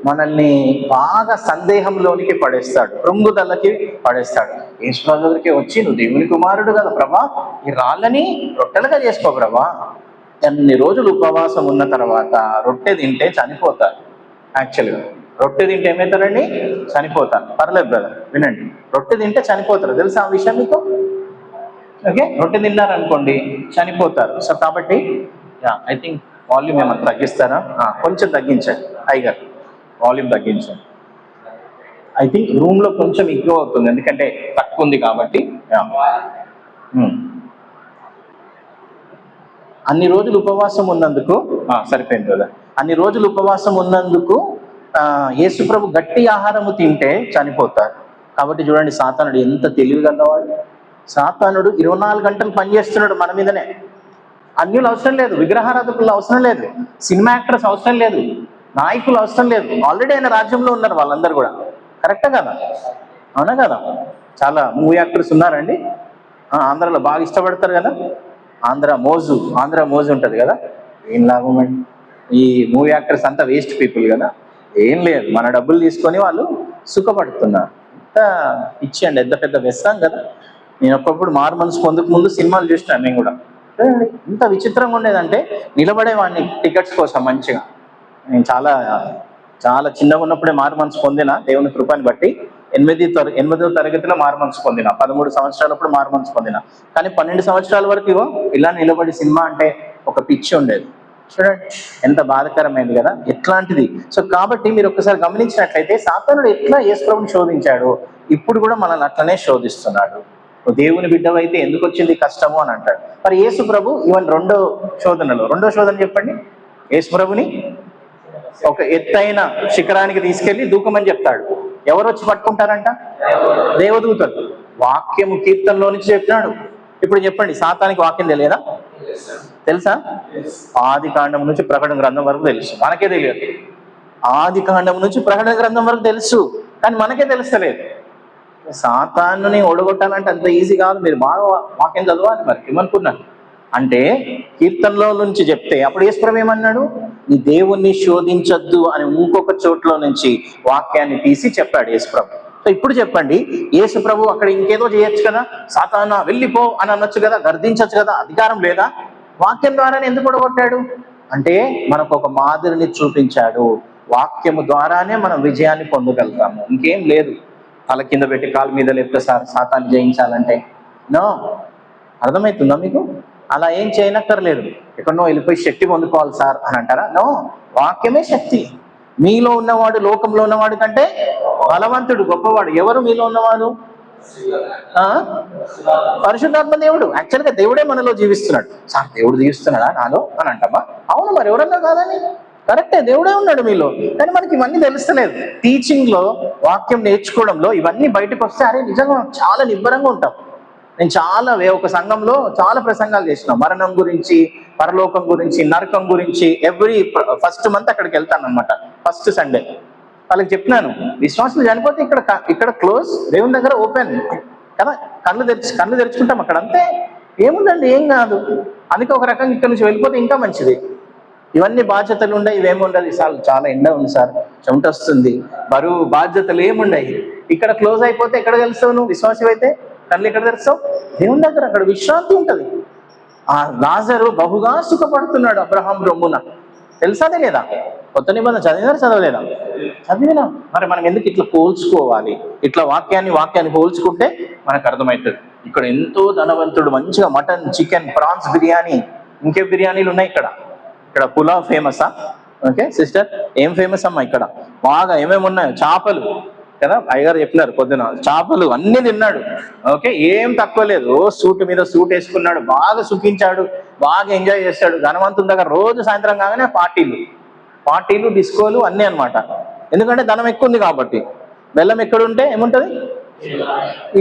మనల్ని బాగా సందేహంలోనికి పడేస్తాడు, కృంగుదలకి పడేస్తాడు. యేసు ప్రభు దగ్గరికి వచ్చి, నువ్వు దేవుని కుమారుడు కదా ప్రభా, ఈ రాళ్ళని రొట్టెలుగా చేసుకో ప్రభా. అన్ని రోజులు ఉపవాసం ఉన్న తర్వాత రొట్టె తింటే చనిపోతారు. యాక్చువల్గా రొట్టె తింటే ఏమవుతారండి? చనిపోతారు. పర్లేదు బ్రదర్, వినండి. రొట్టె తింటే చనిపోతారు, తెలుసా ఆ విషయం మీకు? ఓకే, రొట్టె తిన్నారనుకోండి చనిపోతారు. సో కాబట్టి ఐ థింక్ వాల్యూమ్ ఏమన్నా తగ్గిస్తారా? కొంచెం తగ్గించండి టైగర్, వాల్యూమ్ తగ్గించండి. ఐ థింక్ రూమ్లో కొంచెం ఎక్కువ అవుతుంది, ఎందుకంటే తక్కువ ఉంది కాబట్టి. అన్ని రోజులు ఉపవాసం ఉన్నందుకు సరిపోయింది కదా. అన్ని రోజులు ఉపవాసం ఉన్నందుకు యేసు ప్రభు గట్టి ఆహారము తింటే చనిపోతారు. కాబట్టి చూడండి, సాతానుడు ఎంత తెలివి గలవాడు. సాతానుడు 24 గంటలు పనిచేస్తున్నాడు మన మీదనే. అన్యులు అవసరం లేదు, విగ్రహారాధకులు అవసరం లేదు, సినిమా యాక్టర్స్ అవసరం లేదు, నాయకులు అవసరం లేదు. ఆల్రెడీ ఆయన రాజ్యంలో ఉన్నారు వాళ్ళందరూ కూడా. కరెక్టా కదా? అవునా కదా? చాలా మూవీ యాక్టర్స్ ఉన్నారండి. ఆంధ్రాలో బాగా ఇష్టపడతారు కదా. ఆంధ్ర మోజు ఉంటుంది కదా. ఏం లాభం అండి, ఈ మూవీ యాక్టర్స్ అంతా వేస్ట్ పీపుల్ కదా. ఏం లేదు, మన డబ్బులు తీసుకొని వాళ్ళు సుఖపడుతున్నారు. ఇంత ఇచ్చేయండి, ఎంత పెద్ద వ్యసనం కదా. నేను ఒక్కప్పుడు మారు మనసు పొందుకు ముందు సినిమాలు చూసినాను నేను కూడా. ఇంత విచిత్రంగా ఉండేదంటే నిలబడేవాడిని టికెట్స్ కోసం మంచిగా. నేను చాలా చిన్నగా ఉన్నప్పుడే మారు మనసు పొందిన, దేవుని కృపని బట్టి. 8వ తరగతిలో మారు మనసు పొందిన, 13 సంవత్సరాలప్పుడు మారు మనసు పొందిన. కానీ 12 సంవత్సరాల వరకు ఇలా నిలబడి సినిమా అంటే ఒక పిచ్చి ఉండేది. చూడండి ఎంత బాధాకరమైంది కదా, ఎట్లాంటిది. సో కాబట్టి మీరు ఒక్కసారి గమనించినట్లయితే సాతానుడు ఎట్లా యేసు ప్రభుని శోధించాడు, ఇప్పుడు కూడా మనల్ని అట్లనే శోధిస్తున్నాడు. దేవుని బిడ్డవైతే ఎందుకు వచ్చింది కష్టము అని అంటాడు. మరి యేసు ప్రభు ఈవెన్ రెండో శోధన చెప్పండి. యేసు ప్రభుని ఒక ఎత్తైన శిఖరానికి తీసుకెళ్లి దూకమని చెప్తాడు. ఎవరు వచ్చి పట్టుకుంటారంట? దేవదూతలు. వాక్యము కీర్తనలో నుంచి చెప్పినాడు. ఇప్పుడు చెప్పండి, సాతానికి వాక్యం తెలియదా? తెలుసా? ఆది కాండం నుంచి ప్రకటన గ్రంథం వరకు తెలుసు, మనకే తెలియదు. ఆది కాండం నుంచి ప్రకటన గ్రంథం వరకు తెలుసు, కానీ మనకే తెలుస్తలేదు. సాతానుని ఓడగొట్టాలంటే అంత ఈజీ కాదు. మీరు బాగా వాక్యం చదవాలి. మరి ఏమనుకున్నాను అంటే, కీర్తనలో నుంచి చెప్తే అప్పుడు యేసు ప్రభు ఏమన్నాడు? నీ దేవుణ్ణి శోధించొద్దు అని ఇంకొక చోట్ల నుంచి వాక్యాన్ని తీసి చెప్పాడు యేసు ప్రభు. సో ఇప్పుడు చెప్పండి, యేసు ప్రభు అక్కడ ఇంకేదో చేయొచ్చు కదా, సాతానా వెళ్ళిపో అని అనొచ్చు కదా, గర్దించవచ్చు కదా, అధికారం లేదా? వాక్యం ద్వారానే ఎందుకు పడగొట్టాడు అంటే మనకు ఒక మాదిరిని చూపించాడు. వాక్యము ద్వారానే మనం విజయాన్ని పొందగలుగుతాము, ఇంకేం లేదు. తల కింద పెట్టి కాలు మీద లేపితే సార్ సాతాన్ని జయించాలంటే నో. అర్థమవుతుందా మీకు? అలా ఏం చేయనక్కర్లేదు. ఎక్కడనో వెళ్ళిపోయి శక్తి పొందుకోవాలి సార్ అని అంటారా? నో, వాక్యమే శక్తి. మీలో ఉన్నవాడు లోకంలో ఉన్నవాడు కంటే బలవంతుడు, గొప్పవాడు. ఎవరు మీలో ఉన్నవాడు? పరిశుద్ధాత్మ దేవుడు. యాక్చువల్గా దేవుడే మనలో జీవిస్తున్నాడు. సార్ దేవుడు జీవిస్తున్నాడా నాలో అని అంటామా? అవును, మరి ఎవరన్నా కాదని? కరెక్టే, దేవుడే ఉన్నాడు మీలో. కానీ మనకి ఇవన్నీ తెలుస్తలేదు. టీచింగ్ లో, వాక్యం నేర్చుకోవడంలో ఇవన్నీ బయటకు వస్తే అరే నిజంగా చాలా నిబ్బరంగా ఉంటాం. నేను చాలా ఒక సంఘంలో చాలా ప్రసంగాలు చేసిన మరణం గురించి, పరలోకం గురించి, నరకం గురించి. ఎవ్రీ ఫస్ట్ మంత్ అక్కడికి వెళ్తాను అనమాట, ఫస్ట్ సండే. వాళ్ళకి చెప్పినాను, విశ్వాసులు చనిపోతే ఇక్కడ క్లోజ్, దేవుని దగ్గర ఓపెన్ కదా, కళ్ళు తెరుచుకుంటాం అక్కడ, అంతే. ఏముందండి, ఏం కాదు. అందుకే ఒక రకంగా ఇక్కడ నుంచి వెళ్ళిపోతే ఇంకా మంచిది. ఇవన్నీ బాధ్యతలు ఉండవు, ఇవేముండదు. చాలా ఎండ ఉంది సార్, చెమట వస్తుంది, బరువు బాధ్యతలు ఏముండయి. ఇక్కడ క్లోజ్ అయిపోతే ఎక్కడ తెలుస్తావు నువ్వు? విశ్వాసం అయితే కళ్ళు ఎక్కడ తెరుస్తావు? దేవుని దగ్గర. అక్కడ విశ్రాంతి ఉంటుంది. ఆ లాజరు బహుగా సుఖపడుతున్నాడు అబ్రహాం రొమ్మున. తెలుసాదే లేదా? కొత్త నిబంధన చదవలేదా? చదివినా. మరి మనం ఎందుకు ఇట్లా పోల్చుకోవాలి? ఇట్లా వాక్యాన్ని పోల్చుకుంటే మనకు అర్థమవుతుంది. ఇక్కడ ఎంతో ధనవంతుడు, మంచిగా మటన్, చికెన్, ప్రాన్స్ బిర్యానీ, ఇంకే బిర్యానీలు ఉన్నాయి ఇక్కడ పులావ్ ఫేమసా? ఓకే సిస్టర్, ఏం ఫేమస్ అమ్మా ఇక్కడ? బాగా ఏమేమి ఉన్నాయో, చేపలు కదా, అయ్యగారు చెప్పినారు పొద్దున, చేపలు అన్ని తిన్నాడు. ఓకే, ఏం తక్కువ లేదు. సూట్ మీద సూట్ వేసుకున్నాడు, బాగా సుఖించాడు, బాగా ఎంజాయ్ చేస్తాడు. ధనవంతుల దగ్గర రోజు సాయంత్రం కాగానే పార్టీలు డిస్కోలు అన్నీ అనమాట. ఎందుకంటే ధనం ఎక్కువ ఉంది కాబట్టి. బెల్లం ఎక్కడుంటే ఏముంటది?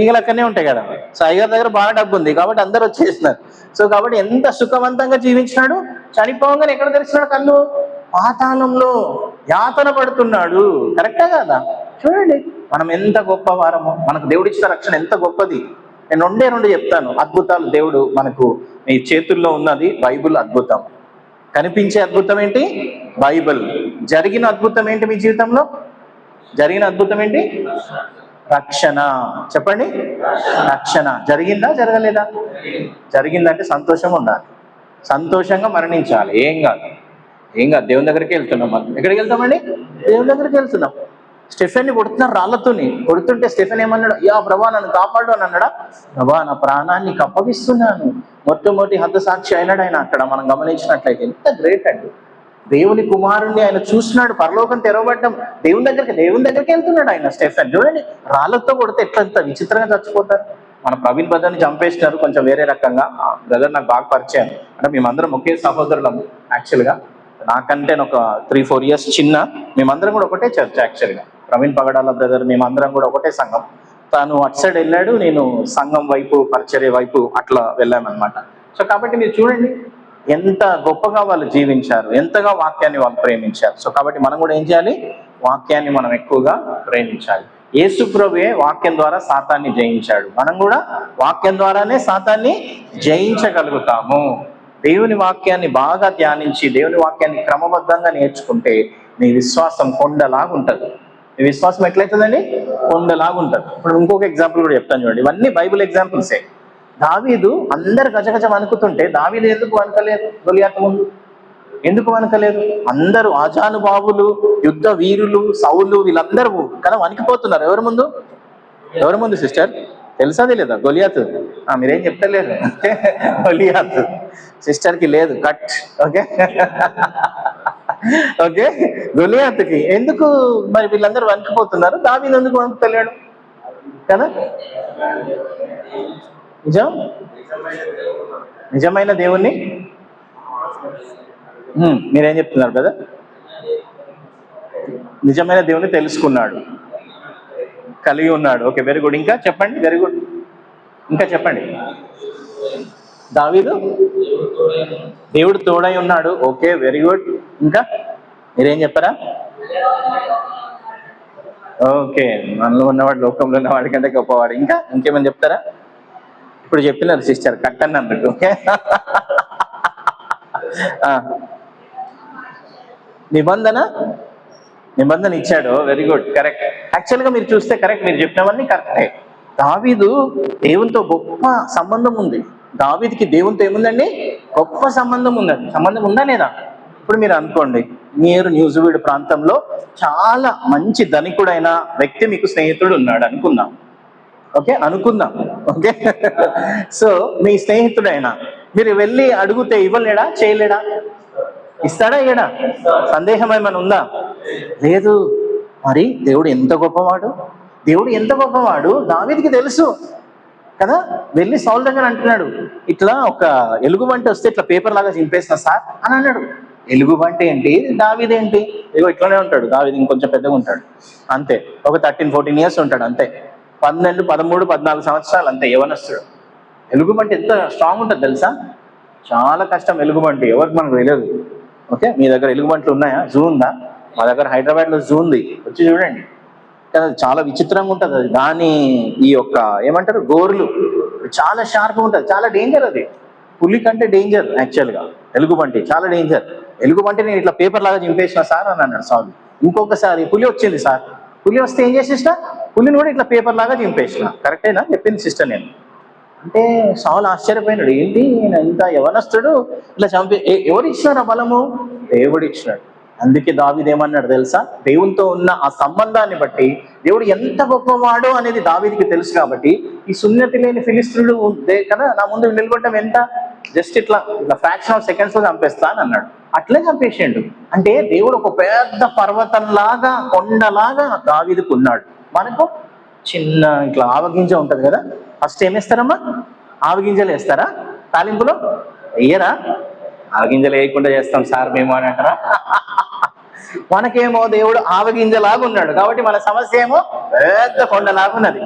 ఈగలక్కనే ఉంటాయి కదా. సో అయ్యగారి దగ్గర బాగా డబ్బు ఉంది కాబట్టి అందరు వచ్చేసినారు. సో కాబట్టి ఎంత సుఖవంతంగా జీవించినాడు. చనిపోగానే ఎక్కడ తెరిచినాడు కళ్ళు? పాతాళంలో యాతన పడుతున్నాడు. కరెక్టా కదా? చూడండి మనం ఎంత గొప్ప వారమో, మనకు దేవుడు ఇచ్చిన రక్షణ ఎంత గొప్పది. నేను రెండు చెప్తాను అద్భుతాలు. దేవుడు మనకు మీ చేతుల్లో ఉన్నది బైబిల్ అద్భుతం. కనిపించే అద్భుతం ఏంటి? బైబిల్. జరిగిన అద్భుతం ఏంటి మీ జీవితంలో? జరిగిన అద్భుతం ఏంటి? రక్షణ. చెప్పండి, రక్షణ. జరిగిందా జరగలేదా? జరిగిందంటే సంతోషంగా ఉండాలి, సంతోషంగా మరణించాలి. ఏం కాదు. దేవుని దగ్గరికి వెళ్తున్నాం. మనం ఎక్కడికి వెళ్తామండి? దేవుని దగ్గరికి వెళ్తున్నాం. స్టెఫెన్ని కొడుతున్నారు రాళ్లతోని. కొడుతుంటే స్టెఫెన్ ఏమన్నాడు? యా ప్రభా నన్ను కాపాడు అని అన్నాడా? ప్రభా నా ప్రాణాన్ని అప్పగిస్తున్నాను. మొట్టమొదటి హతసాక్షి అయినాడు ఆయన. అక్కడ మనం గమనించినట్లయితే ఎంత గ్రేట్ అండి. దేవుని కుమారుణ్ణి ఆయన చూస్తున్నాడు, పరలోకం తెరవబడ్డం, దేవుని దగ్గరికి వెళ్తున్నాడు ఆయన. స్టెఫెన్ చూడండి, రాళ్లతో కొడితే ఎట్లా విచిత్రంగా చచ్చిపోతారు. మన ప్రవీణ్ బ్రదర్ని చంపేసినారు కొంచెం వేరే రకంగా. బ్రదర్ నాకు బాగా పరిచయం, అంటే మేమందరం ఒకే సహోదరులము. యాక్చువల్గా నాకంటే ఒక 3-4 years చిన్న. మేమందరం కూడా ఒకటే చర్చ్. యాక్చువల్గా ప్రవీణ్ పగడాల బ్రదర్, మేమందరం కూడా ఒకటే సంఘం. తాను అటు సైడ్ వెళ్ళాడు, నేను సంఘం వైపు, పరిచర్య వైపు అట్లా వెళ్ళామన్నమాట. సో కాబట్టి మీరు చూడండి ఎంత గొప్పగా వాళ్ళు జీవించారు, ఎంతగా వాక్యాన్ని వాళ్ళు ప్రేమించారు. సో కాబట్టి మనం కూడా ఏం చేయాలి? వాక్యాన్ని మనం ఎక్కువగా ప్రేమించాలి. యేసు ప్రభువే వాక్యం ద్వారా సాతాన్ని జయించాడు. మనం కూడా వాక్యం ద్వారానే సాతాన్ని జయించగలుగుతాము. దేవుని వాక్యాన్ని బాగా ధ్యానించి, దేవుని వాక్యాన్ని క్రమబద్ధంగా నేర్చుకుంటే మీ విశ్వాసం కొండలాగుంటుంది. మీ విశ్వాసం ఎట్లయితుందండి? కొండలాగుంటుంది. ఇప్పుడు ఇంకొక ఎగ్జాంపుల్ కూడా చెప్తాను చూడండి. ఇవన్నీ బైబిల్ ఎగ్జాంపుల్సే. దావీదు అందరు గజగజ వణుకుతుంటే దావీదు ఎందుకు వణకలేదు? గొలియాతు ముందు ఎందుకు వణకలేదు? అందరూ ఆజానుబాబులు, యుద్ధ వీరులు, సౌలు, వీళ్ళందరూ కదా వణికిపోతున్నారు. ఎవరి ముందు సిస్టర్? తెలుసాది లేదా? గొలియాతు. మీరేం చెప్తలేరు. గొలియాతు సిస్టర్కి లేదు కట్. ఓకే గొలియాతుకి ఎందుకు మరి వీళ్ళందరూ వణికిపోతున్నారు? దావీదు ఎందుకు వణుకుతలేడు కదా? నిజమైన దేవుణ్ణి మీరేం చెప్తున్నారు కదా? నిజమైన దేవుణ్ణి తెలుసుకున్నాడు, కలిగి ఉన్నాడు. Okay, very good. ఇంకా చెప్పండి. Very good. ఇంకా చెప్పండి. దావీదు దేవుడు తోడై ఉన్నాడు. Okay, very good. ఇంకా మీరేం చెప్పారా? ఓకే, మనలో ఉన్నవాడు లోకంలో ఉన్నవాడి కంటే గొప్పవాడు. ఇంకేమని చెప్తారా? ఇప్పుడు చెప్పినారు సిస్టర్, కట్టండి అన్నట్టు. ఓకే, నిబంధన ఇచ్చాడు. Very good, correct. యాక్చువల్గా మీరు చూస్తే కరెక్ట్, మీరు చెప్పినవన్నీ కరెక్టే. దావీదు దేవునితో గొప్ప సంబంధం ఉంది. దావీదుకి దేవునితో ఏముందండి? గొప్ప సంబంధం ఉందండి. సంబంధం ఉందా లేదా? ఇప్పుడు మీరు అనుకోండి, మీరు న్యూజివీడ్ ప్రాంతంలో చాలా మంచి ధనికుడైన వ్యక్తి మీకు స్నేహితుడు ఉన్నాడు అనుకుందాం. ఓకే, అనుకుందాం. ఓకే, సో మీ స్నేహితుడైనా మీరు వెళ్ళి అడిగితే ఇవ్వలేడా? చేయలేడా? ఇస్తాడా? ఇయ్యడా? సందేహం ఏమైనా ఉందా? లేదు. మరి దేవుడు ఎంత గొప్పవాడు, దేవుడు ఎంత గొప్పవాడు దావీదుకి తెలుసు కదా. వెళ్ళి సౌలు దగ్గర అంటున్నాడు, ఇట్లా ఒక ఎలుగుబంటి వస్తే ఇట్లా పేపర్ లాగా చింపేసిన సార్ అని అన్నాడు. ఎలుగుబంటి ఏంటి, దావీదు ఏంటి? ఇగో ఇట్లానే ఉంటాడు దావీదు, ఇంకొంచెం పెద్దగా ఉంటాడు అంతే. ఒక 13-14 ఇయర్స్ ఉంటాడు అంతే. 12, 13, 14 సంవత్సరాలు అంతే, యవనస్తుడు. ఎలుగుబంటి ఎంత స్ట్రాంగ్ ఉంటుంది తెలుసా? చాలా కష్టం ఎలుగుబంటి, ఎవరికి మనకు తెలియదు. ఓకే, మీ దగ్గర ఎలుగుబంట్లు ఉన్నాయా? జూ ఉందా? మా దగ్గర హైదరాబాద్లో జూ ఉంది, వచ్చి చూడండి. కదా చాలా విచిత్రంగా ఉంటుంది అది. దాని ఈ యొక్క ఏమంటారు గోర్లు చాలా షార్ప్గా ఉంటుంది, చాలా డేంజర్ అది. పులి కంటే డేంజర్ యాక్చువల్గా ఎలుగుబంటి, చాలా డేంజర్. ఎలుగుబంటి నేను ఇట్లా పేపర్ లాగా చింపేసిన సార్ అని అన్నాడు సార్. ఇంకొకసారి పులి వచ్చింది సార్, పులి వస్తే ఏం చేసేసిన? పులిని కూడా ఇట్లా పేపర్ లాగా చింపేసిన. కరెక్టేనా చెప్పింది సిస్టర్ నేను? అంటే సౌలు ఆశ్చర్యపోయినాడు, ఏంటి ఇంత యవనస్తుడు ఇట్లా ఎవరు ఇచ్చినారు ఆ బలము? దేవుడు ఇచ్చినాడు. అందుకే దావీదు ఏమన్నాడు తెలుసా? దేవునితో ఉన్న ఆ సంబంధాన్ని బట్టి దేవుడు ఎంత గొప్పవాడో అనేది దావీదుకి తెలుసు. కాబట్టి ఈ సున్నతి లేని ఫిలిస్తీయుడు కదా నా ముందు నిలబడటం ఎంత, జస్ట్ ఇట్లా ఫ్రాక్షన్ ఆఫ్ సెకండ్స్ లో చంపేస్తా అని అన్నాడు. అట్లే చంపేసిండు. అంటే దేవుడు ఒక పెద్ద పర్వతంలాగా, కొండలాగా దావీదుకు ఉన్నాడు. మనకు చిన్న ఇట్లా ఆవగింజ ఉంటది కదా, ఫస్ట్ ఏమేస్తారమ్మా? ఆవగింజలు వేస్తారా తాలింపులో? వేయరా? ఆవగింజలు వేయకుండా చేస్తాం సార్ మేము అని అంటారా? మనకేమో దేవుడు ఆవగింజలాగా ఉన్నాడు కాబట్టి మన సమస్య ఏమో పెద్ద కొండలాగా ఉన్నది.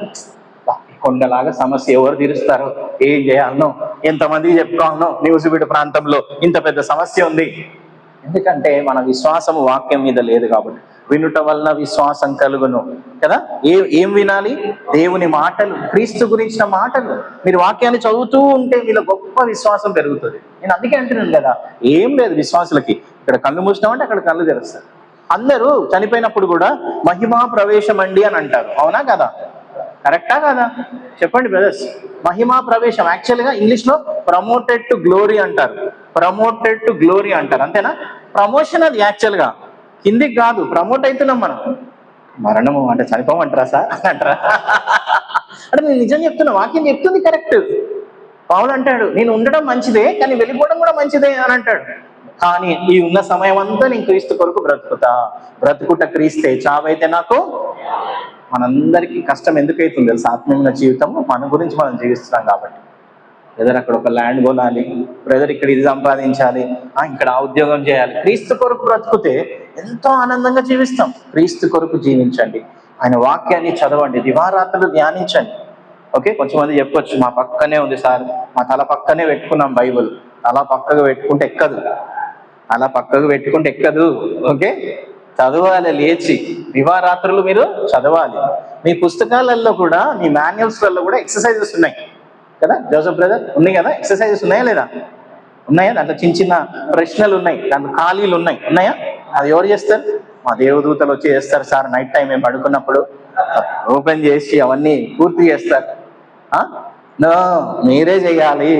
కొండలాగా సమస్య ఎవరు తీరుస్తారు? ఏం చేయాలనో, ఎంతమందికి చెప్పుకోవాలనో. న్యూజివీడ్ ప్రాంతంలో ఇంత పెద్ద సమస్య ఉంది. ఎందుకంటే మన విశ్వాసము వాక్యం మీద లేదు కాబట్టి. వినుట వలన విశ్వాసం కలుగును కదా. ఏం వినాలి? దేవుని మాటలు, క్రీస్తు గురించిన మాటలు. మీరు వాక్యాన్ని చదువుతూ ఉంటే మీలో గొప్ప విశ్వాసం పెరుగుతుంది. నేను అందుకే అంటున్నాను కదా, ఏం లేదు విశ్వాసులకి, ఇక్కడ కళ్ళు మూసినామంటే అక్కడ కళ్ళు తెరుస్తారు. అందరూ చనిపోయినప్పుడు కూడా మహిమా ప్రవేశం అండి అని అంటారు, అవునా కదా? కరెక్టా కదా? చెప్పండి బ్రదర్స్. మహిమా ప్రవేశం యాక్చువల్గా ఇంగ్లీష్ లో ప్రమోటెడ్ టు గ్లోరీ అంటారు. ప్రమోటెడ్ టు గ్లోరీ అంటారు, అంతేనా? ప్రమోషన్ అది యాక్చువల్గా, కిందికి కాదు. ప్రమోట్ అవుతున్నాం మనం. మరణము అంటే చనిపోమంటారా సార్ అంటారా? అంటే నేను నిజం చెప్తున్నా, వాక్యం చెప్తుంది కరెక్ట్. పౌలు అంటాడు, నేను ఉండడం మంచిదే కానీ వెళ్ళిపోవడం కూడా మంచిదే అని అంటాడు. కానీ ఈ ఉన్న సమయం అంతా నేను క్రీస్తు కొరకు బ్రతుకుతా. బ్రతుకుట క్రీస్తే, చావైతే నాకు. మనందరికీ కష్టం ఎందుకైతుంది తెలుసు? ఆత్మీయమైన జీవితము మన గురించి మనం జీవిస్తున్నాం కాబట్టి. బ్రదర్ అక్కడ ఒక ల్యాండ్ కొనాలి, బ్రదర్ ఇక్కడ ఇది సంపాదించాలి, ఇక్కడ ఆ ఉద్యోగం చేయాలి. క్రీస్తు కొరకు బ్రతుకుతే ఎంతో ఆనందంగా జీవిస్తాం. క్రీస్తు కొరకు జీవించండి, ఆయన వాక్యాన్ని చదవండి, దివారాత్రులు ధ్యానించండి. ఓకే, కొంచెమంది చెప్పొచ్చు, మా పక్కనే ఉంది సార్, మా తల పక్కనే పెట్టుకున్నాం బైబుల్. అలా పక్కకు పెట్టుకుంటే ఎక్కదు, అలా పక్కకు పెట్టుకుంటే ఎక్కదు. ఓకే, చదవాలి, లేచి దివారాత్రులు మీరు చదవాలి. మీ పుస్తకాలలో కూడా, మీ మాన్యువల్స్లలో కూడా ఎక్సర్సైజెస్ ఉన్నాయి కదా జోసెఫ్ బ్రదర్, ఉన్నాయి కదా? ఎక్సర్సైజెస్ ఉన్నాయా లేదా? ఉన్నాయా? దాంట్లో చిన్న చిన్న ప్రశ్నలు ఉన్నాయి, దాంట్లో ఖాళీలు ఉన్నాయి, ఉన్నాయా? అది ఎవరు చేస్తారు? మా దేవదూతలు వచ్చి చేస్తారు సార్. నైట్ టైం మేము పడుకున్నప్పుడు ఓపెన్ చేసి అవన్నీ పూర్తి చేస్తారు. నో, మీరే చెయ్యాలి.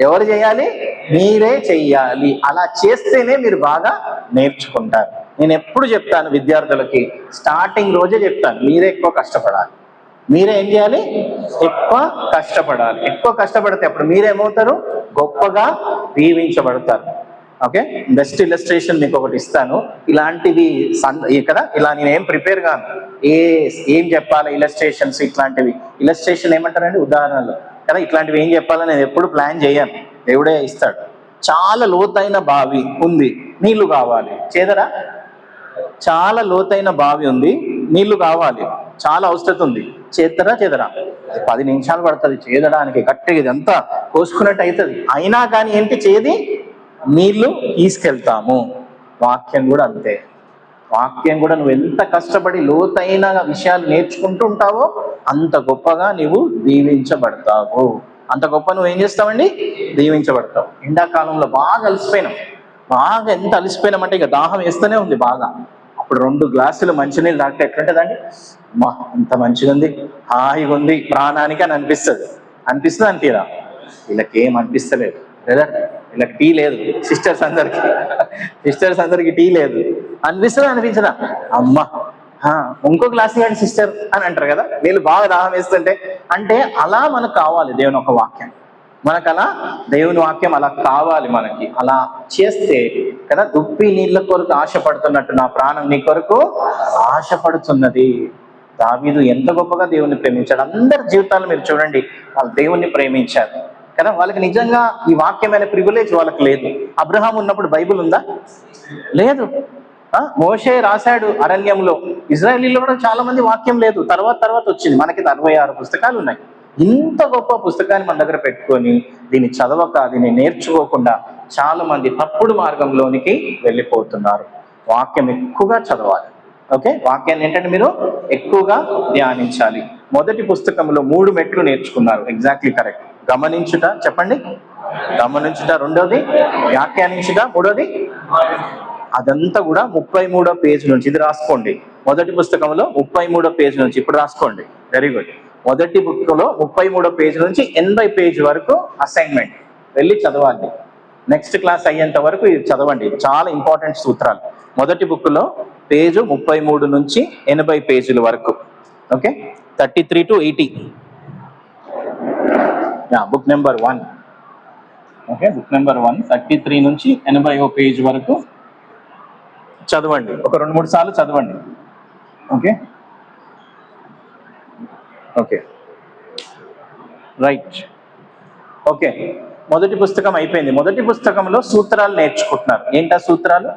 ఎవరు చేయాలి? మీరే చెయ్యాలి. అలా చేస్తేనే మీరు బాగా నేర్చుకుంటారు. నేను ఎప్పుడు చెప్తాను విద్యార్థులకి, స్టార్టింగ్ రోజే చెప్తాను, మీరే ఎక్కువ కష్టపడాలి. మీరే ఏం చేయాలి? ఎక్కువ కష్టపడాలి. ఎక్కువ కష్టపడితే అప్పుడు మీరేమవుతారు? గొప్పగా దీవించబడతారు. ఓకే, బెస్ట్ ఇలస్ట్రేషన్ మీకు ఒకటి ఇస్తాను. ఇలాంటివి కదా, ఇలా నేనేం ప్రిపేర్ కాను. ఏం చెప్పాలి ఇలస్ట్రేషన్స్, ఇట్లాంటివి ఇలస్ట్రేషన్ ఏమంటారండి? ఉదాహరణలు కదా. ఇట్లాంటివి ఏం చెప్పాలో నేను ఎప్పుడు ప్లాన్ చేయను, దేవుడే ఇస్తాడు. చాలా లోతైన బావి ఉంది, నీళ్లు కావాలి, చేదరా? చాలా లోతైన బావి ఉంది, నీళ్లు కావాలి, చాలా అవసరం ఉంది, చేద్దరా? చేదరా? 10 నిమిషాలు పడుతుంది చేదడానికి, గట్టిగా ఇదంతా కోసుకున్నట్టు అవుతుంది. అయినా కానీ ఏంటి చేది? నీళ్లు తీసుకెళ్తాము. వాక్యం కూడా అంతే. వాక్యం కూడా నువ్వు ఎంత కష్టపడి లోతైన విషయాలు నేర్చుకుంటూ ఉంటావో అంత గొప్పగా నువ్వు దీవించబడతావు. అంత గొప్ప నువ్వేం చేస్తావండి? దీవించబడతావు. ఎండాకాలంలో బాగా అలసిపోయినాం, బాగా ఎంత అలసిపోయినామంటే ఇక దాహం వేస్తూనే ఉంది బాగా. ఇప్పుడు 2 గ్లాసులు మంచినీళ్ళు తాగితే ఎట్లుంటుందండి? మా ఇంత మంచిగా ఉంది, హాయిగా ఉంది ప్రాణానికి అని అనిపిస్తుంది. అనిపిదా? వీళ్ళకి ఏం అనిపిస్తలేదు బ్రదర్, వీళ్ళకి టీ లేదు. సిస్టర్స్ అందరికి టీ లేదు. అనిపించదా? అమ్మా ఇంకో గ్లాస్ ఇవ్వండి సిస్టర్ అని అంటారు కదా, వీళ్ళు బాగా దాహం వేస్తుంటే. అంటే అలా మనకు కావాలి దేవుని ఒక వాక్యం, మనకు అలా దేవుని వాక్యం అలా కావాలి మనకి. అలా చేస్తే కదా, దుప్పి నీళ్ళ కొరకు ఆశపడుతున్నట్టు నా ప్రాణం నీ కొరకు ఆశపడుతున్నది. దావీదు ఎంత గొప్పగా దేవుణ్ణి ప్రేమించాడు. అందరి జీవితాలు మీరు చూడండి, వాళ్ళు దేవుణ్ణి ప్రేమించారు కదా. వాళ్ళకి నిజంగా ఈ వాక్యమైన ప్రివిలేజ్ వాళ్ళకి లేదు. అబ్రహాం ఉన్నప్పుడు బైబిల్ ఉందా? లేదు. మోషే రాశాడు అరణ్యంలో. ఇజ్రాయేలీలో కూడా చాలా మంది వాక్యం లేదు, తర్వాత వచ్చింది. మనకి 66 పుస్తకాలు ఉన్నాయి. ఇంత గొప్ప పుస్తకాన్ని మన దగ్గర పెట్టుకొని దీన్ని చదవక, దీన్ని నేర్చుకోకుండా చాలా మంది తప్పుడు మార్గంలోనికి వెళ్ళిపోతున్నారు. వాక్యం ఎక్కువగా చదవాలి. ఓకే, వాక్యాన్ని ఏంటంటే మీరు ఎక్కువగా ధ్యానించాలి. మొదటి పుస్తకంలో 3 మెట్లు నేర్చుకున్నారు. Exactly correct. గమనించుట, చెప్పండి. గమనించుట, రెండోది వ్యాఖ్యానించుట, మూడోది అదంతా కూడా 33వ పేజ్ నుంచి. ఇది రాసుకోండి. మొదటి పుస్తకంలో 33వ పేజ్ నుంచి ఇప్పుడు రాసుకోండి. Very good. మొదటి బుక్లో 33వ పేజ్ నుంచి 80 పేజ్ వరకు అసైన్మెంట్ వెళ్ళి చదవాలి. నెక్స్ట్ క్లాస్ అయ్యేంత వరకు ఇది చదవండి. చాలా ఇంపార్టెంట్ సూత్రాలు. మొదటి బుక్లో పేజు 33 నుంచి 80 పేజీల వరకు. Okay, 33 to 80. Book number 1. Okay, book number 1 33 నుంచి 80వ పేజ్ వరకు చదవండి. ఒక 2-3 సార్లు చదవండి. Okay right. ఓకే, మొదటి పుస్తకం అయిపోయింది. మొదటి పుస్తకంలో సూత్రాలు నేర్చుకుంటున్నారు. ఏంటా సూత్రాలు?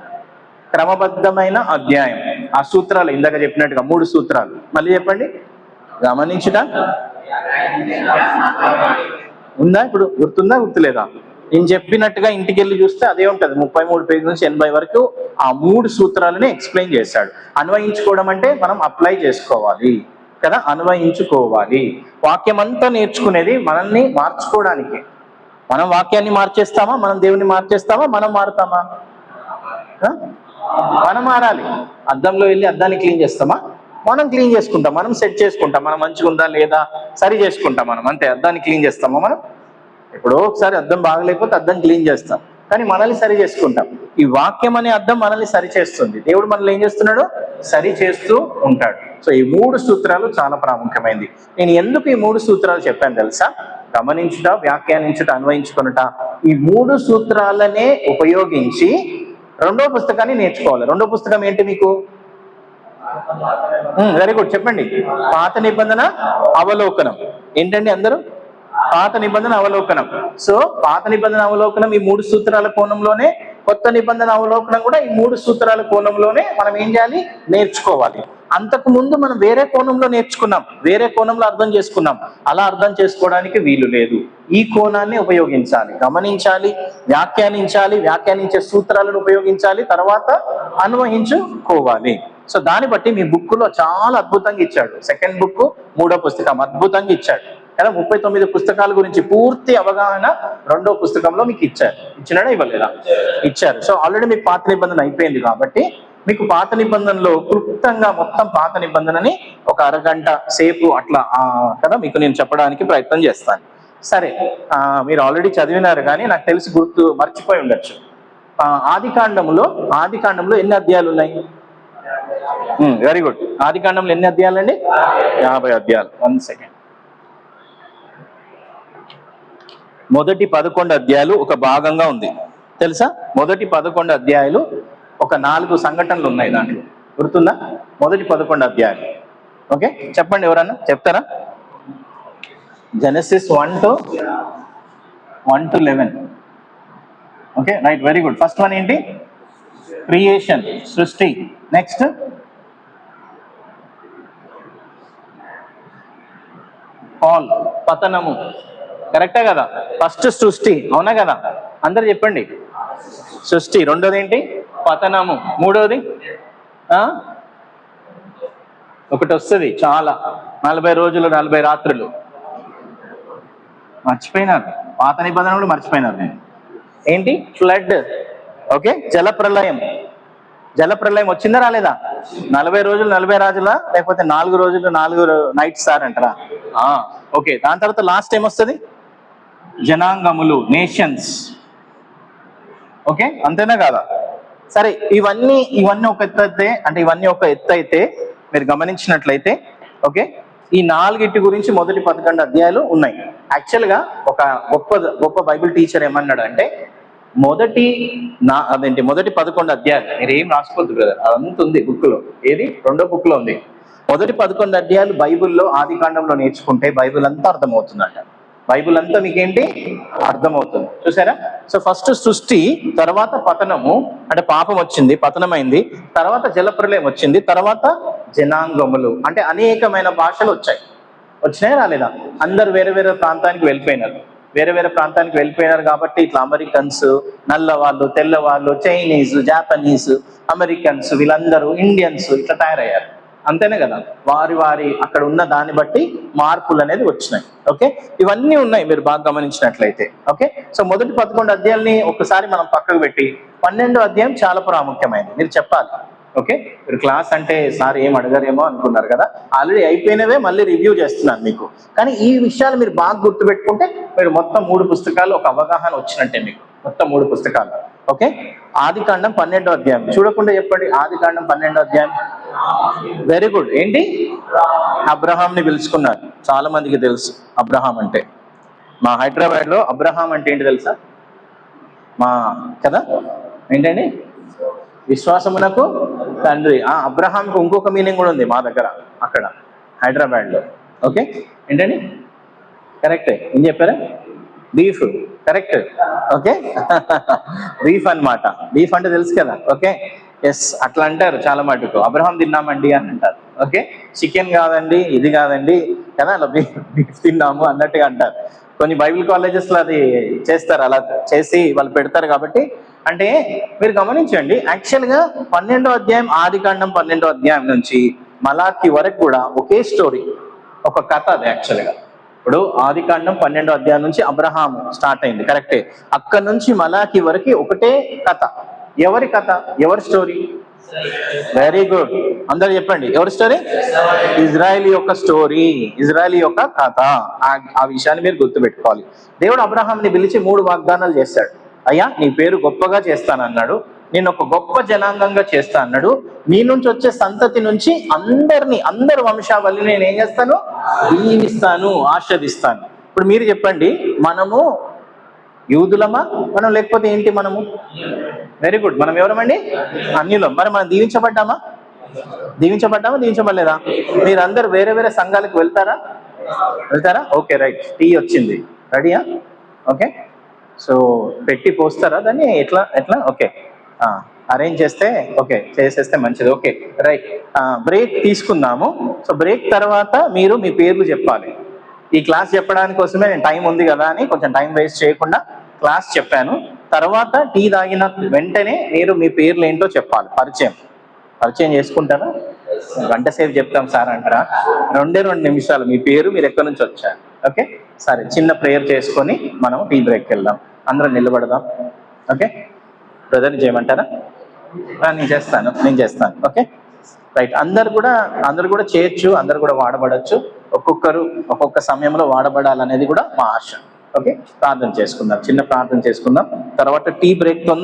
క్రమబద్ధమైన అధ్యాయం. ఆ సూత్రాలు ఇందాక చెప్పినట్టుగా 3 సూత్రాలు. మళ్ళీ చెప్పండి. గమనించుట ఉందా? ఇప్పుడు గుర్తుందా, గుర్తులేదా? నేను చెప్పినట్టుగా ఇంటికి వెళ్ళి చూస్తే అదే ఉంటుంది. 33 పేజీ నుంచి 80 వరకు ఆ 3 సూత్రాలని ఎక్స్ప్లెయిన్ చేశాడు. అన్వయించుకోవడం అంటే మనం అప్లై చేసుకోవాలి కదా, అన్వయించుకోవాలి. వాక్యం అంతా నేర్చుకునేది మనల్ని మార్చుకోవడానికి. మనం వాక్యాన్ని మార్చేస్తామా? మనం దేవుని మార్చేస్తామా? మనం మారుతామా? మనం మారాలి. అద్దంలో వెళ్ళి అద్దాన్ని క్లీన్ చేస్తామా? మనం క్లీన్ చేసుకుంటాం, మనం సెట్ చేసుకుంటాం. మనం మంచిగా ఉందా లేదా సరి చేసుకుంటాం. మనం అంతే. అద్దాన్ని క్లీన్ చేస్తామా? మనం ఎప్పుడో ఒకసారి అద్దం బాగలేకపోతే అద్దం క్లీన్ చేస్తాం, కానీ మనల్ని సరి చేసుకుంటాం. ఈ వాక్యం అనే అద్దం మనల్ని సరి చేస్తుంది. దేవుడు మనల్ని ఏం చేస్తున్నాడు? సరి చేస్తూ ఉంటాడు. సో ఈ 3 సూత్రాలు చాలా ప్రాముఖ్యమైనది. నేను ఎందుకు ఈ 3 సూత్రాలు చెప్పాను తెలుసా? గమనించుట, వ్యాఖ్యానించుట, అన్వయించుకొనుట. ఈ 3 సూత్రాలనే ఉపయోగించి 2వ పుస్తకాన్ని నేర్చుకోవాలి. 2వ పుస్తకం ఏంటి మీకు? వెరీ గుడ్, చెప్పండి. పాత నిబంధన అవలోకనం. ఏంటండి అందరూ? పాత నిబంధన అవలోకనం. సో పాత నిబంధన అవలోకనం ఈ 3 సూత్రాల కోణంలోనే, కొత్త నిబంధన అవలోకనం కూడా ఈ 3 సూత్రాల కోణంలోనే మనం ఏం చేయాలి? నేర్చుకోవాలి. అంతకు ముందు మనం వేరే కోణంలో నేర్చుకున్నాం, వేరే కోణంలో అర్థం చేసుకున్నాం. అలా అర్థం చేసుకోవడానికి వీలు లేదు. ఈ కోణాన్ని ఉపయోగించాలి, గమనించాలి, వ్యాఖ్యానించాలి, వ్యాఖ్యానించే సూత్రాలను ఉపయోగించాలి, తర్వాత అన్వయించుకోవాలి. సో దాన్ని బట్టి మీ బుక్లో చాలా అద్భుతంగా ఇచ్చాడు. సెకండ్ బుక్ 3వ పుస్తకం అద్భుతంగా ఇచ్చాడు కదా. 39 పుస్తకాల గురించి పూర్తి అవగాహన 2వ పుస్తకంలో మీకు ఇచ్చారు. ఇచ్చినాడా? ఇవ్వలేదా? ఇచ్చారు. సో ఆల్రెడీ మీకు పాత నిబంధన అయిపోయింది కాబట్టి మీకు పాత నిబంధనలో క్లుప్తంగా మొత్తం పాత నిబంధనని ఒక అరగంట సేపు అట్లా కదా మీకు నేను చెప్పడానికి ప్రయత్నం చేస్తాను. సరే, మీరు ఆల్రెడీ చదివినారు కానీ నాకు తెలిసి మర్చిపోయి ఉండొచ్చు. ఆదికాండంలో ఎన్ని అధ్యాయాలు ఉన్నాయి? Very good. ఆదికాండంలో ఎన్ని అధ్యాయాలు అండి? 50 అధ్యాయాలు. 1 సెకండ్. మొదటి 11 అధ్యాయాలు ఒక భాగంగా ఉంది తెలుసా? మొదటి 11 అధ్యాయాలు ఒక 4 సంఘటనలు ఉన్నాయి దాంట్లో. గుర్తుందా? మొదటి 11 అధ్యాయాలు. ఓకే, చెప్పండి, ఎవరన్నా చెప్తారా? Genesis 1 to 11. Okay right, very good. First one ఏంటి? క్రియేషన్, సృష్టి. నెక్స్ట్ ఫాల్, పతనము. కరెక్టే కదా? ఫస్ట్ సృష్టి, అవునా కదా? అందరు చెప్పండి. సృష్టి. రెండోది ఏంటి? పతనము. మూడోది ఒకటి వస్తుంది చాలా, 40 రోజులు 40 రాత్రులు. మర్చిపోయినారు, పాత నిబంధనలు మర్చిపోయినారు. నేను ఏంటి? ఫ్లడ్. ఓకే, జలప్రలయం. జలప్రలయం వచ్చిందా రాలేదా? 40 రోజులు 40 రాజులా, లేకపోతే 4 రోజులు 4 నైట్స్ సార్ అంటారా? ఓకే, దాని తర్వాత లాస్ట్ టైం వస్తుంది జనాంగములు, నేషన్స్. ఓకే, అంతేనా కాదా? సరే, ఇవన్నీ ఒక ఎత్తు అయితే, అంటే ఇవన్నీ ఒక ఎత్తు అయితే మీరు గమనించినట్లయితే, ఓకే, ఈ 4 గురించి మొదటి 11 అధ్యాయాలు ఉన్నాయి. యాక్చువల్గా ఒక గొప్ప బైబిల్ టీచర్ ఏమన్నాడు అంటే, మొదటి 11 అధ్యాయాలు మీరు ఏం రాసుకోవద్దు బ్రదర్, అదంతా ఉంది బుక్ లో. ఏది? 2వ బుక్ లో ఉంది. మొదటి 11 అధ్యాయాలు బైబిల్లో ఆది కాండంలో నేర్చుకుంటే బైబిల్ అంతా అర్థమవుతుందంట. బైబిల్ అంతా మీకేంటి అర్థమవుతుంది, చూసారా? సో ఫస్ట్ సృష్టి, తర్వాత పతనము, అంటే పాపం వచ్చింది, పతనమైంది, తర్వాత జలప్రలయం వచ్చింది, తర్వాత జనాంగములు, అంటే అనేకమైన భాషలు వచ్చినాయా రాలేదా? అందరు వేరే వేరే ప్రాంతానికి వెళ్ళిపోయినారు కాబట్టి ఇట్లా అమెరికన్స్, నల్లవాళ్ళు, తెల్లవాళ్ళు, చైనీస్, జాపనీస్, అమెరికన్స్, వీళ్ళందరూ ఇండియన్స్ ఇట్లా తయారయ్యారు. అంతేనే కదా? వారి అక్కడ ఉన్న దాన్ని బట్టి మార్పులు అనేది వచ్చినాయి. ఓకే, ఇవన్నీ ఉన్నాయి మీరు బాగా గమనించినట్లయితే. ఓకే, సో మొదటి 11 అధ్యాయాల్ని ఒకసారి మనం పక్కకు పెట్టి 12వ అధ్యాయం చాలా ప్రాముఖ్యమైనది, మీరు చెప్పాలి. ఓకే, మీరు క్లాస్ అంటే సార్ ఏం అడగారేమో అనుకున్నారు కదా, ఆల్రెడీ అయిపోయినవే మళ్ళీ రివ్యూ చేస్తున్నాను మీకు. కానీ ఈ విషయాలు మీరు బాగా గుర్తుపెట్టుకుంటే మీరు మొత్తం 3 పుస్తకాలు ఒక అవగాహన వచ్చినట్టే మీకు, మొత్తం 3 పుస్తకాలు. ఓకే, ఆది కాండం 12వ అధ్యాయం చూడకుండా చెప్పండి. ఆది కాండం 12వ అధ్యాయం. Very good. ఏంటి? అబ్రహాంని పిలుచుకున్నారు. చాలా మందికి తెలుసు అబ్రహాం అంటే. మా హైదరాబాద్ లో అబ్రహాం అంటే ఏంటి తెలుసా? కదా ఏంటండి? విశ్వాసమునకు తండ్రి. అబ్రహాంకి ఇంకొక మీనింగ్ కూడా ఉంది మా దగ్గర, అక్కడ హైదరాబాద్ లో. ఓకే, ఏంటండి? కరెక్టే, ఏం చెప్పారా? బీఫ్. కరెక్ట్. ఓకే, బీఫ్ అన్నమాట. బీఫ్ అంటే తెలుసు కదా? ఓకే, ఎస్, అట్లా అంటారు చాలా మటుకు. అబ్రహాం తిన్నామండి అని అంటారు. ఓకే, చికెన్ కాదండి, ఇది కాదండి కదా, అలా బీఫ్ తిన్నాము అన్నట్టుగా అంటారు. కొన్ని బైబిల్ కాలేజెస్ లో అది చేస్తారు, అలా చేసి వాళ్ళు పెడతారు. కాబట్టి అంటే మీరు గమనించండి, యాక్చువల్గా 12వ అధ్యాయం, ఆది కాండం 12వ అధ్యాయం నుంచి మలాకి వరకు కూడా ఒకే స్టోరీ, ఒక కథ. అది యాక్చువల్గా ఇప్పుడు ఆది కాండం 12వ అధ్యాయం నుంచి అబ్రహాం స్టార్ట్ అయింది, కరెక్టే. అక్కడ నుంచి మలాకి వరకు ఒకటే కథ. ఎవరి కథ? ఎవరి స్టోరీ? వెరీ గుడ్, అందరు చెప్పండి. ఎవరి స్టోరీ? ఇజ్రాయెల్ యొక్క స్టోరీ, ఇజ్రాయెల్ యొక్క కథ. ఆ విషయాన్ని మీరు గుర్తుపెట్టుకోవాలి. దేవుడు అబ్రహాంని పిలిచి 3 వాగ్దానాలు చేశాడు. అయ్యా, నీ పేరు గొప్పగా చేస్తానన్నాడు, నేను ఒక గొప్ప జనాంగంగా చేస్తా అన్నాడు, నీ నుంచి వచ్చే సంతతి నుంచి అందరి వంశావళిని నేను ఏం చేస్తాను? దీవిస్తాను, ఆశీర్వదిస్తాను. ఇప్పుడు మీరు చెప్పండి, మనము యూదులమా మనం, లేకపోతే ఏంటి మనము? వెరీ గుడ్, మనం ఎవరమండి? అన్యులం. మరి మనం దీవించబడలేదా? మీరందరూ వేరే వేరే సంఘాలకు వెళ్తారా? Okay, right. టీ వచ్చింది, రెడీయా? ఓకే, సో పెట్టి పోస్తారా దాన్ని? ఎట్లా? ఓకే, అరేంజ్ చేస్తే ఓకే, చేసేస్తే మంచిది. Okay, right. బ్రేక్ తీసుకుందాము. సో బ్రేక్ తర్వాత మీరు మీ పేర్లు చెప్పాలి. ఈ క్లాస్ చెప్పడానికి కోసమే నేను టైం ఉంది కదా అని కొంచెం టైం వేస్ట్ చేయకుండా క్లాస్ చెప్పాను. తర్వాత టీ తాగిన వెంటనే మీరు మీ పేర్లు ఏంటో చెప్పాలి. పరిచయం చేసుకుంటారా? గంట సేపు చెప్తాం సార్ అంటారా? 2 నిమిషాలు మీ పేరు, మీరు ఎక్కడి నుంచి వచ్చారు. ఓకే, సరే, చిన్న ప్రేయర్ చేసుకొని మనం టీ బ్రేక్కి వెళ్దాం. అందరం నిలబడదాం. ఓకే, బ్రదర్ చేయమంటారా? నేను చేస్తాను. Okay, right. అందరు కూడా చేయొచ్చు, అందరు కూడా వాడబడచ్చు. ఒక్కొక్కరు ఒక్కొక్క సమయంలో వాడబడాలనేది కూడా మా ఆశ. ఓకే, ప్రార్థన చేసుకుందాం, చిన్న ప్రార్థన చేసుకుందాం. తర్వాత టీ బ్రేక్ తొందర